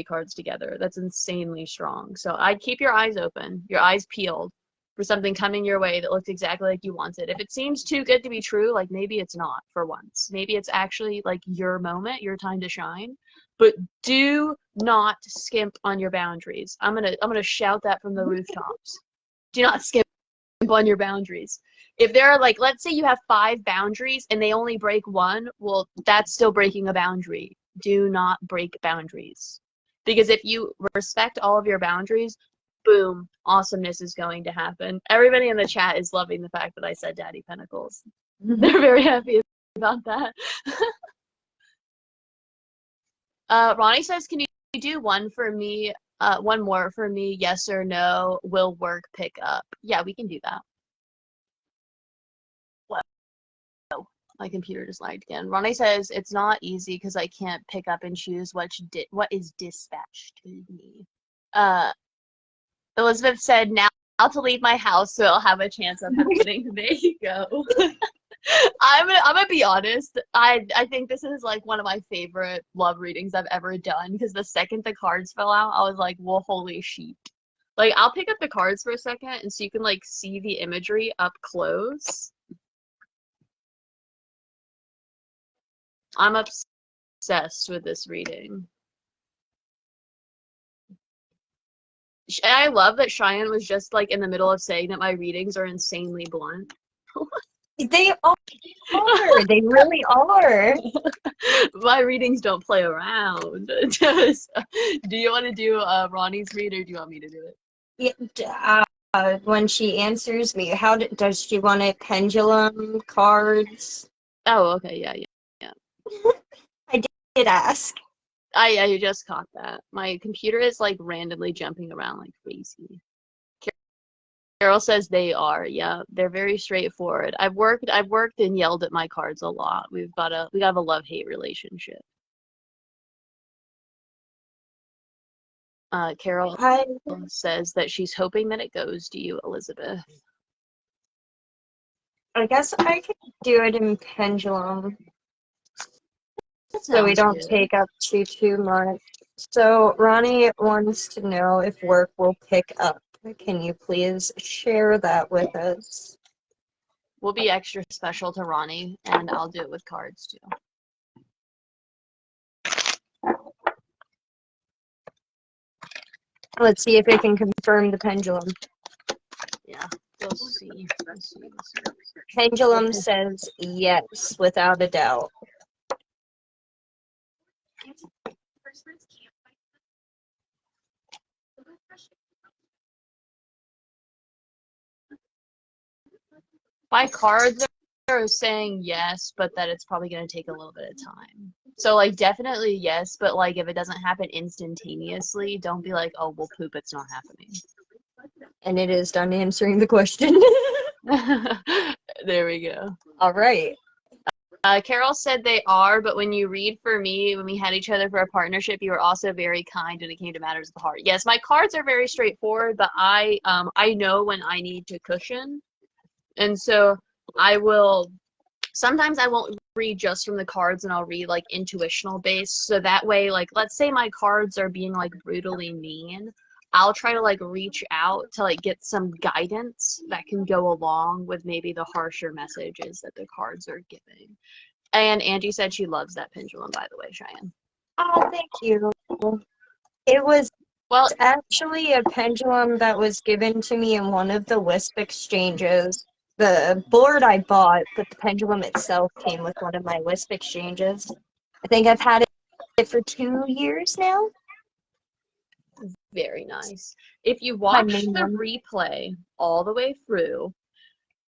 Speaker 2: cards together. That's insanely strong. So I'd keep your eyes open, your eyes peeled for something coming your way that looked exactly like you wanted. If it seems too good to be true, like maybe it's not for once. Maybe it's actually like your moment, your time to shine. But do not skimp on your boundaries. I'm gonna shout that from the rooftops. Do not skimp on your boundaries. If there are, like, let's say you have 5 boundaries and they only break one, well, that's still breaking a boundary. Do not break boundaries. Because if you respect all of your boundaries, boom, awesomeness is going to happen. Everybody in the chat is loving the fact that I said Daddy Pentacles. They're very happy about that. Ronnie says, can you do one for me? One more for me, yes or no, will work pick up? Yeah, we can do that. Whoa, my computer just lagged again. Ronnie says, it's not easy because I can't pick up and choose what is dispatched to me. Elizabeth said, now to leave my house so I'll have a chance of happening. There you go. I'm gonna be honest. I think this is like one of my favorite love readings I've ever done because the second the cards fell out, I was like, well, holy sheep. Like, I'll pick up the cards for a second and so you can like see the imagery up close. I'm obsessed with this reading. And I love that Cheyenne was just like in the middle of saying that my readings are insanely blunt.
Speaker 1: They are. They really are.
Speaker 2: My readings don't play around. Do you want to do Ronnie's read or do you want me to do it?
Speaker 1: Yeah, when she answers me, does she want it? Pendulum cards?
Speaker 2: Oh, okay, yeah.
Speaker 1: I did ask.
Speaker 2: I just caught that. My computer is like randomly jumping around like crazy. Carol says they are. Yeah, they're very straightforward. I've worked and yelled at my cards a lot. We have a love-hate relationship. Carol says that she's hoping that it goes to you, Elizabeth.
Speaker 1: I guess I could do it in pendulum. So we don't take up too much. So Ronnie wants to know if work will pick up. Can you please share that with us?
Speaker 2: We'll be extra special to Ronnie, and I'll do it with cards too.
Speaker 1: Let's see if it can confirm the pendulum.
Speaker 2: Yeah, we'll see.
Speaker 1: Pendulum says yes, without a doubt.
Speaker 2: My cards are saying yes, but that it's probably going to take a little bit of time. So, like, definitely yes, but, like, if it doesn't happen instantaneously, don't be like, oh, well, poop, it's not happening.
Speaker 1: And it is done answering the question.
Speaker 2: There we go.
Speaker 1: All right.
Speaker 2: Carol said they are, but when you read for me, when we had each other for a partnership, you were also very kind when it came to matters of the heart. Yes, my cards are very straightforward, but I know when I need to cushion. And so I will, sometimes I won't read just from the cards and I'll read like intuitional based. So that way, like, let's say my cards are being like brutally mean. I'll try to like reach out to like get some guidance that can go along with maybe the harsher messages that the cards are giving. And Angie said she loves that pendulum, by the way, Cheyenne.
Speaker 1: Oh, thank you. It was
Speaker 2: Well,
Speaker 1: actually a pendulum that was given to me in one of the Wisp exchanges. The board I bought, but the pendulum itself came with one of my Wisp exchanges. I think I've had it for 2 years now.
Speaker 2: very nice. If you
Speaker 1: My
Speaker 2: watch
Speaker 1: main
Speaker 2: the
Speaker 1: one.
Speaker 2: replay all the way through,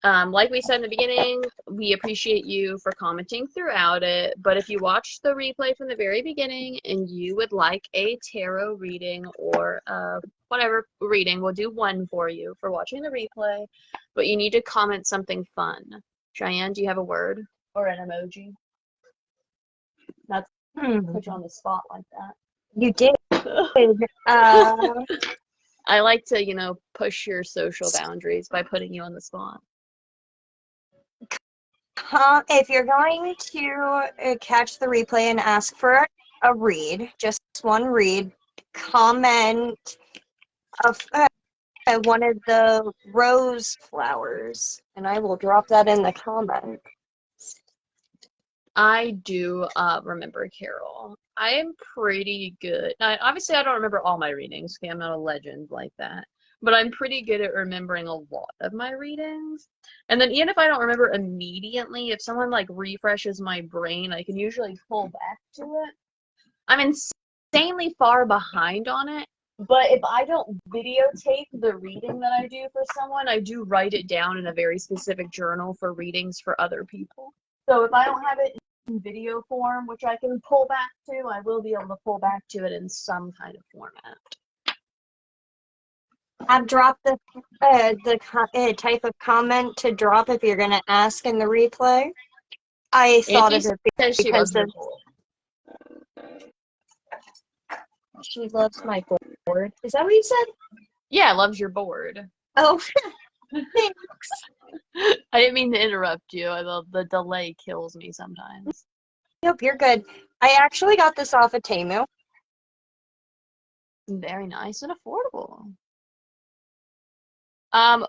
Speaker 2: like we said in the beginning, we appreciate you for commenting throughout it. But if you watch the replay from the very beginning and you would like a tarot reading or whatever reading, we'll do one for you for watching the replay. But you need to comment something fun. Cheyenne, do you have a word or an emoji? Not to put you on the spot like that.
Speaker 1: You did.
Speaker 2: I like to, you know, push your social boundaries by putting you on the spot.
Speaker 1: If you're going to catch the replay and ask for a read, just one read, comment of one of the rose flowers, and I will drop that in the comment.
Speaker 2: I do remember Carol. I am pretty good. Now, obviously, I don't remember all my readings. Okay, I'm not a legend like that. But I'm pretty good at remembering a lot of my readings. And then even if I don't remember immediately, if someone like refreshes my brain, I can usually pull back to it. I'm insanely far behind on it. But if I don't videotape the reading that I do for someone, I do write it down in a very specific journal for readings for other people. So if I don't have it in video form, which I can pull back to, I will be able to pull back to it in some kind of format.
Speaker 1: I've dropped the type of comment to drop if you're going to ask in the replay. I thought of it
Speaker 2: says she
Speaker 1: because
Speaker 2: loves her board.
Speaker 1: She loves my board. Is that what you said?
Speaker 2: Yeah, loves your board.
Speaker 1: Oh, thanks.
Speaker 2: I didn't mean to interrupt you. The delay kills me sometimes.
Speaker 1: Nope, you're good. I actually got this off of Temu.
Speaker 2: Very nice and affordable.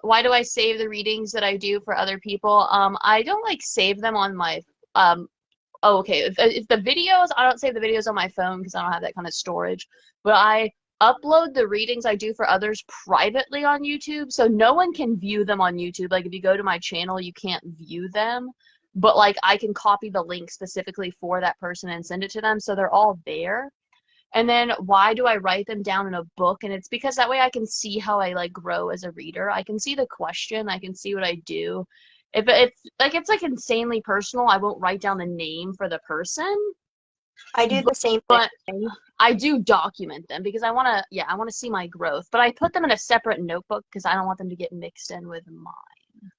Speaker 2: Why do I save the readings that I do for other people? I don't like save them on my oh, okay. If the videos, I don't save the videos on my phone because I don't have that kind of storage. But I upload the readings I do for others privately on YouTube, so no one can view them on YouTube. Like if you go to my channel, you can't view them. But like I can copy the link specifically for that person and send it to them, so they're all there. And then why do I write them down in a book? And it's because that way I can see how I like grow as a reader. I can see the question, I can see what I do. If it's like insanely personal, I won't write down the name for the person.
Speaker 1: I do the same
Speaker 2: But
Speaker 1: thing.
Speaker 2: I do document them because I want to see my growth. But I put them in a separate notebook because I don't want them to get mixed in with mine.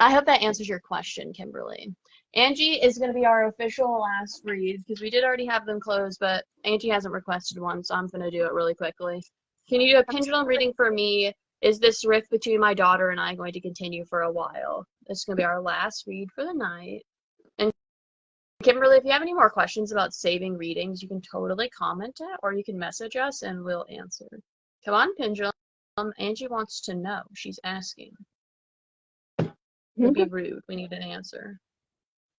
Speaker 2: I hope that answers your question, Kimberly. Angie is going to be our official last read because we did already have them closed, but Angie hasn't requested one, so I'm going to do it really quickly. Can you do a pendulum reading for me? Is this rift between my daughter and I going to continue for a while? This is going to be our last read for the night. And Kimberly, if you have any more questions about saving readings, you can totally comment it or you can message us and we'll answer. Come on, pendulum. Angie wants to know. She's asking. Don't be rude. We need an answer.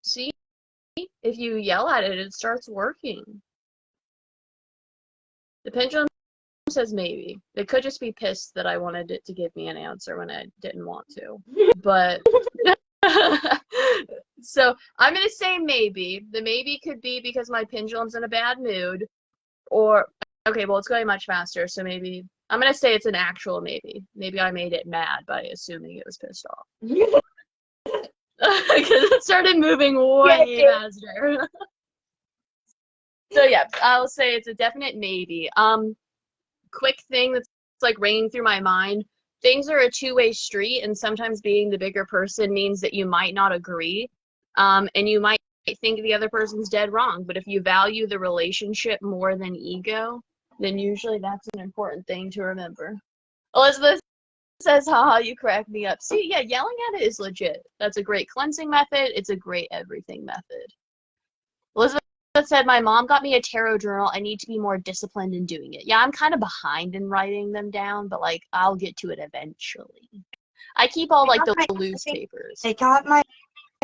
Speaker 2: See? If you yell at it, it starts working. The pendulum says maybe. It could just be pissed that I wanted it to give me an answer when I didn't want to. But so I'm going to say maybe. The maybe could be because my pendulum's in a bad mood. Or, okay, well, it's going much faster, so maybe I'm gonna say it's an actual maybe. Maybe I made it mad by assuming it was pissed off.
Speaker 1: Yeah,
Speaker 2: Because it started moving way
Speaker 1: dude.
Speaker 2: faster. So yeah, I'll say it's a definite maybe. Quick thing that's like ringing through my mind. Things are a two-way street, and sometimes being the bigger person means that you might not agree, and you might think the other person's dead wrong. But if you value the relationship more than ego, then usually that's an important thing to remember. Elizabeth says, haha, you crack me up. See, yeah, yelling at it is legit. That's a great cleansing method. It's a great everything method. Elizabeth said, my mom got me a tarot journal. I need to be more disciplined in doing it. Yeah, I'm kind of behind in writing them down, but like I'll get to it eventually. I keep all like the
Speaker 1: I
Speaker 2: loose
Speaker 1: think
Speaker 2: papers.
Speaker 1: I got my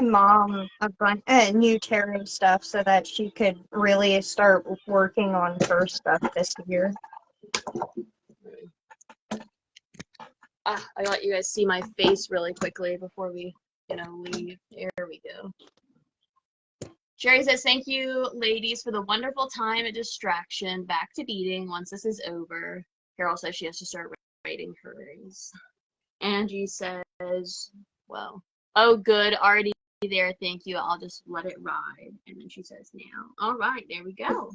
Speaker 1: mom a bunch new tarot stuff so that she could really start working on her stuff this year.
Speaker 2: I let you guys see my face really quickly before we, leave. There we go. Sherry says, thank you, ladies, for the wonderful time and distraction. Back to beating once this is over. Carol says she has to start writing hers. Angie says, well, oh, good, already there, thank you. I'll just let it ride. And then she says, now. All right, there we go.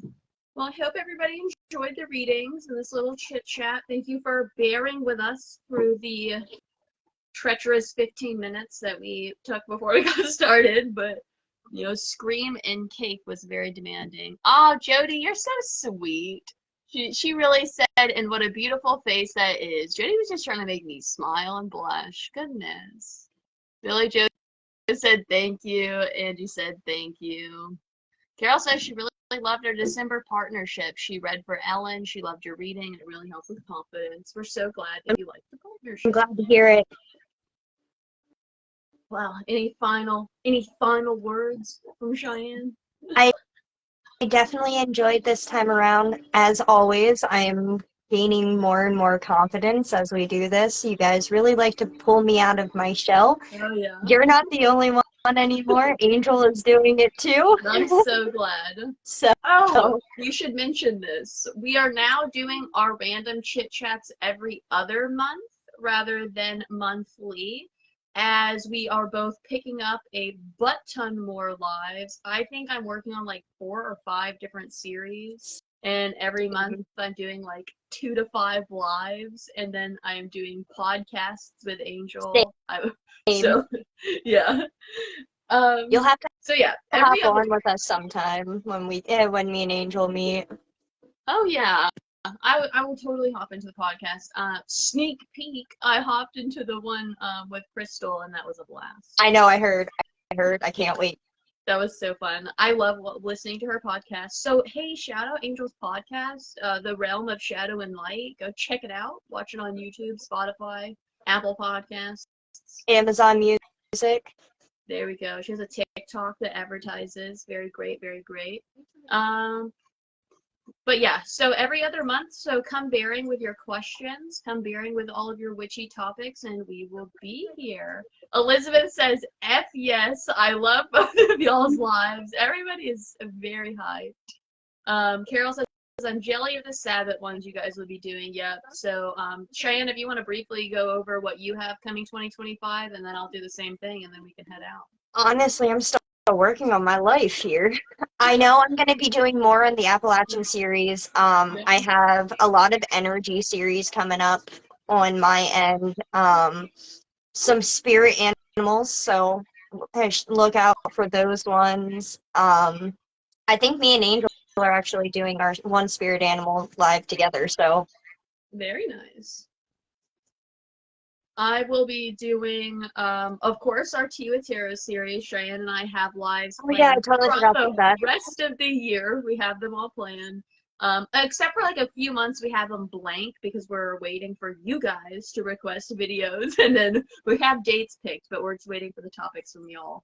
Speaker 2: Well, I hope everybody enjoyed the readings and this little chit-chat. Thank you for bearing with us through the treacherous 15 minutes that we took before we got started, but Scream and Cake was very demanding. Oh, Jody, you're so sweet. She really said, and what a beautiful face that is. Jody was just trying to make me smile and blush. Goodness. Billy Joe said thank you. Angie said thank you. Carol says she really loved our December partnership. She read for Ellen. She loved your reading, and it really helped with confidence. We're so glad that you liked the partnership.
Speaker 1: I'm glad to hear it.
Speaker 2: Wow. Any final words from Cheyenne?
Speaker 1: I definitely enjoyed this time around. As always, I'm gaining more and more confidence as we do this. You guys really like to pull me out of my shell.
Speaker 2: Oh yeah.
Speaker 1: You're not the only one anymore. Angel is doing it too.
Speaker 2: I'm so glad.
Speaker 1: So
Speaker 2: We should mention this. We are now doing our random chit chats every other month rather than monthly, as we are both picking up a butt ton more lives. I think I'm working on like 4 or 5 different series, and every month I'm doing like 2 to 5 lives, and then I am doing podcasts with Angel. So yeah.
Speaker 1: You'll have to
Speaker 2: So yeah,
Speaker 1: hop on with us sometime when me and Angel meet.
Speaker 2: Oh yeah, I will totally hop into the podcast. Sneak peek, I hopped into the one with Crystal, and that was a blast.
Speaker 1: I know. I heard. I can't wait.
Speaker 2: That was so fun. I love listening to her podcast. So hey, shout out Angel's podcast, The Realm of Shadow and Light. Go check it out. Watch it on YouTube, Spotify, Apple Podcasts,
Speaker 1: Amazon Music.
Speaker 2: There we go. She has a TikTok that advertises. Very great, very great. But yeah, so every other month, so come bearing with your questions, come bearing with all of your witchy topics, and we will be here. Elizabeth says, F yes, I love both of y'all's lives. Everybody is very hyped. Carol says, I'm jelly of the Sabbath ones you guys will be doing. Yep. So, Cheyenne, if you want to briefly go over what you have coming 2025, and then I'll do the same thing, and then we can head out.
Speaker 1: Honestly, I'm still working on my life here. I know I'm going to be doing more in the Appalachian series. I have a lot of energy series coming up on my end. Some spirit animals, so look out for those ones. I think me and Angel are actually doing our one spirit animal live together, so.
Speaker 2: Very nice. I will be doing, of course, our Tea with Tarot series. Cheyenne and I have lives planned
Speaker 1: I totally forgot
Speaker 2: the
Speaker 1: that.
Speaker 2: rest of the year. We have them all planned. Except for like a few months, we have them blank because we're waiting for you guys to request videos, and then we have dates picked, but we're just waiting for the topics from y'all.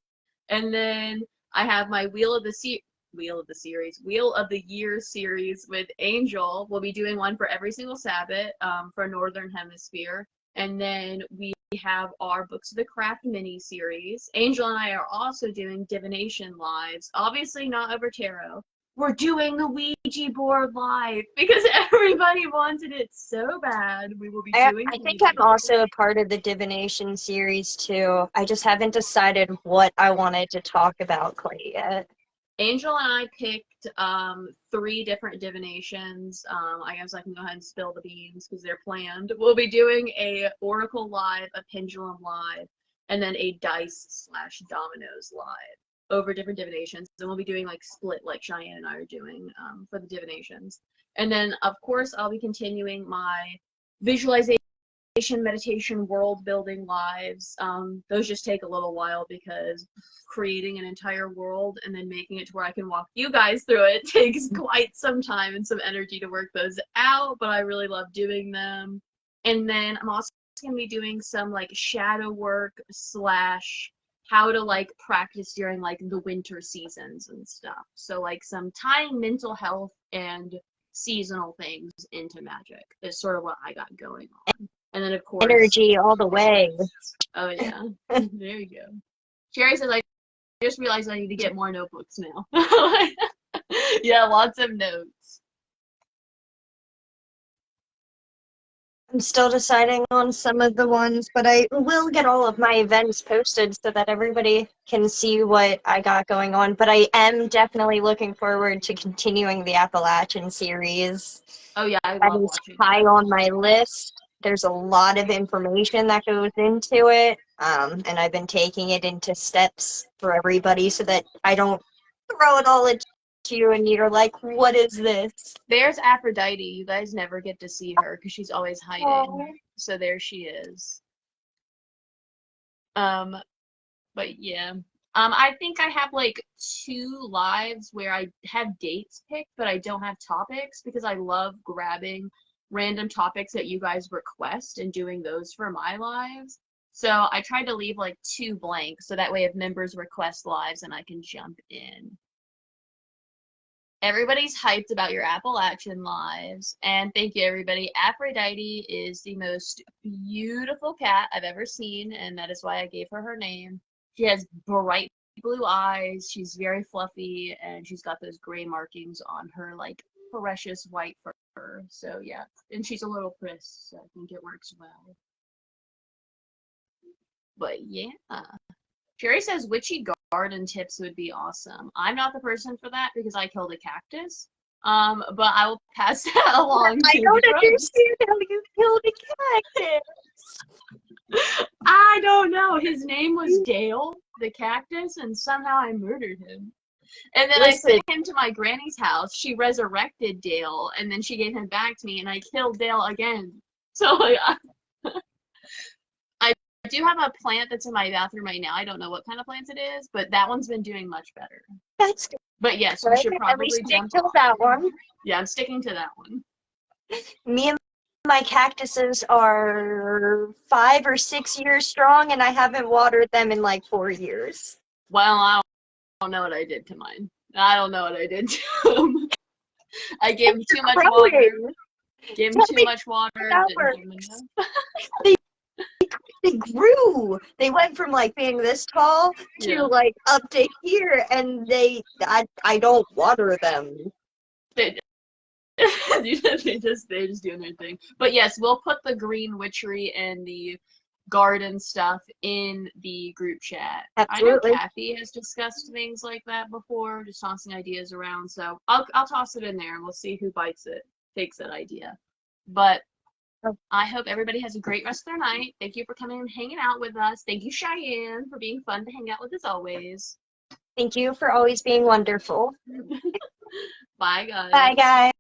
Speaker 2: And then I have my Wheel of the Year series with Angel. We'll be doing one for every single Sabbath, for Northern Hemisphere. And then we have our Books of the Craft mini-series. Angel and I are also doing divination lives. Obviously not over tarot, we're doing the Ouija board live because everybody wanted it so bad. We will be doing
Speaker 1: I
Speaker 2: the
Speaker 1: think
Speaker 2: Ouija
Speaker 1: I'm
Speaker 2: board.
Speaker 1: also a part of the divination series too. I just haven't decided what I wanted to talk about quite yet.
Speaker 2: Angel and I picked 3 different divinations. I guess I can go ahead and spill the beans because they're planned. We'll be doing a Oracle live, a Pendulum live, and then a Dice/Dominoes live over different divinations. And we'll be doing like split, like Cheyenne and I are doing for the divinations. And then, of course, I'll be continuing my visualization meditation world building lives. Those just take a little while because creating an entire world and then making it to where I can walk you guys through it takes quite some time and some energy to work those out, but I really love doing them. And then I'm also going to be doing some like shadow work slash how to like practice during like the winter seasons and stuff. So like some tying mental health and seasonal things into magic is sort of what I got going on. And then, of course,
Speaker 1: Energy all the way.
Speaker 2: oh, yeah. There you go. Sherry says, I just realized I need to get more notebooks now. Yeah, lots of notes.
Speaker 1: I'm still deciding on some of the ones, but I will get all of my events posted so that everybody can see what I got going on. But I am definitely looking forward to continuing the Appalachian series.
Speaker 2: Oh, yeah, I
Speaker 1: That
Speaker 2: love
Speaker 1: is
Speaker 2: watching
Speaker 1: high
Speaker 2: that.
Speaker 1: on my list. There's a lot of information that goes into it, and I've been taking it into steps for everybody so that I don't throw it all at you and you're like, what is this?
Speaker 2: There's Aphrodite. You guys never get to see her because she's always hiding.
Speaker 1: Oh.
Speaker 2: So there she is. Um, but yeah. I think I have like 2 lives where I have dates picked, but I don't have topics because I love grabbing random topics that you guys request and doing those for my lives. So I tried to leave like 2 blanks so that way if members request lives and I can jump in. Everybody's hyped about your Appalachian lives, and thank you everybody. Aphrodite is the most beautiful cat I've ever seen, and that is why I gave her her name. She has bright blue eyes, she's very fluffy, and she's got those gray markings on her like precious white fur. So yeah, and she's a little pris, so I think it works well. But yeah. Jerry says witchy garden tips would be awesome. I'm not the person for that because I killed a cactus. But I will pass that along
Speaker 1: I
Speaker 2: to
Speaker 1: don't
Speaker 2: the pros.
Speaker 1: understand how you killed a cactus.
Speaker 2: I don't know. His name was Dale, the cactus, and somehow I murdered him. And then I
Speaker 1: Listen,
Speaker 2: sent him to my granny's house. She resurrected Dale, and then she gave him back to me, and I killed Dale again. So like, I do have a plant that's in my bathroom right now. I don't know what kind of plant it is, but that one's been doing much better.
Speaker 1: that's
Speaker 2: But yes, we
Speaker 1: good.
Speaker 2: should
Speaker 1: At least
Speaker 2: probably
Speaker 1: you
Speaker 2: jump
Speaker 1: killed
Speaker 2: on.
Speaker 1: that one.
Speaker 2: Yeah, I'm sticking to that one.
Speaker 1: Me and my cactuses are 5 or 6 years strong, and I haven't watered them in like 4 years.
Speaker 2: Well, I don't know what I did to mine. I don't know what I did to them. I gave them too much water. Gave them
Speaker 1: Tell
Speaker 2: too
Speaker 1: me
Speaker 2: much water.
Speaker 1: how that
Speaker 2: Didn't give them
Speaker 1: works.
Speaker 2: enough.
Speaker 1: They grew. They went from like being this tall
Speaker 2: Yeah.
Speaker 1: to like up to here, and I don't water them.
Speaker 2: They, they just doing their thing. But yes, we'll put the green witchery and the garden stuff in the group chat. I know
Speaker 1: Absolutely.
Speaker 2: Kathy has discussed things like that before, just tossing ideas around. So I'll toss it in there and we'll see who bites it, takes that idea. But I hope everybody has a great rest of their night. Thank you for coming and hanging out with us. Thank you, Cheyenne, for being fun to hang out with as always.
Speaker 1: Thank you for always being wonderful.
Speaker 2: Bye, guys.
Speaker 1: Bye, guys.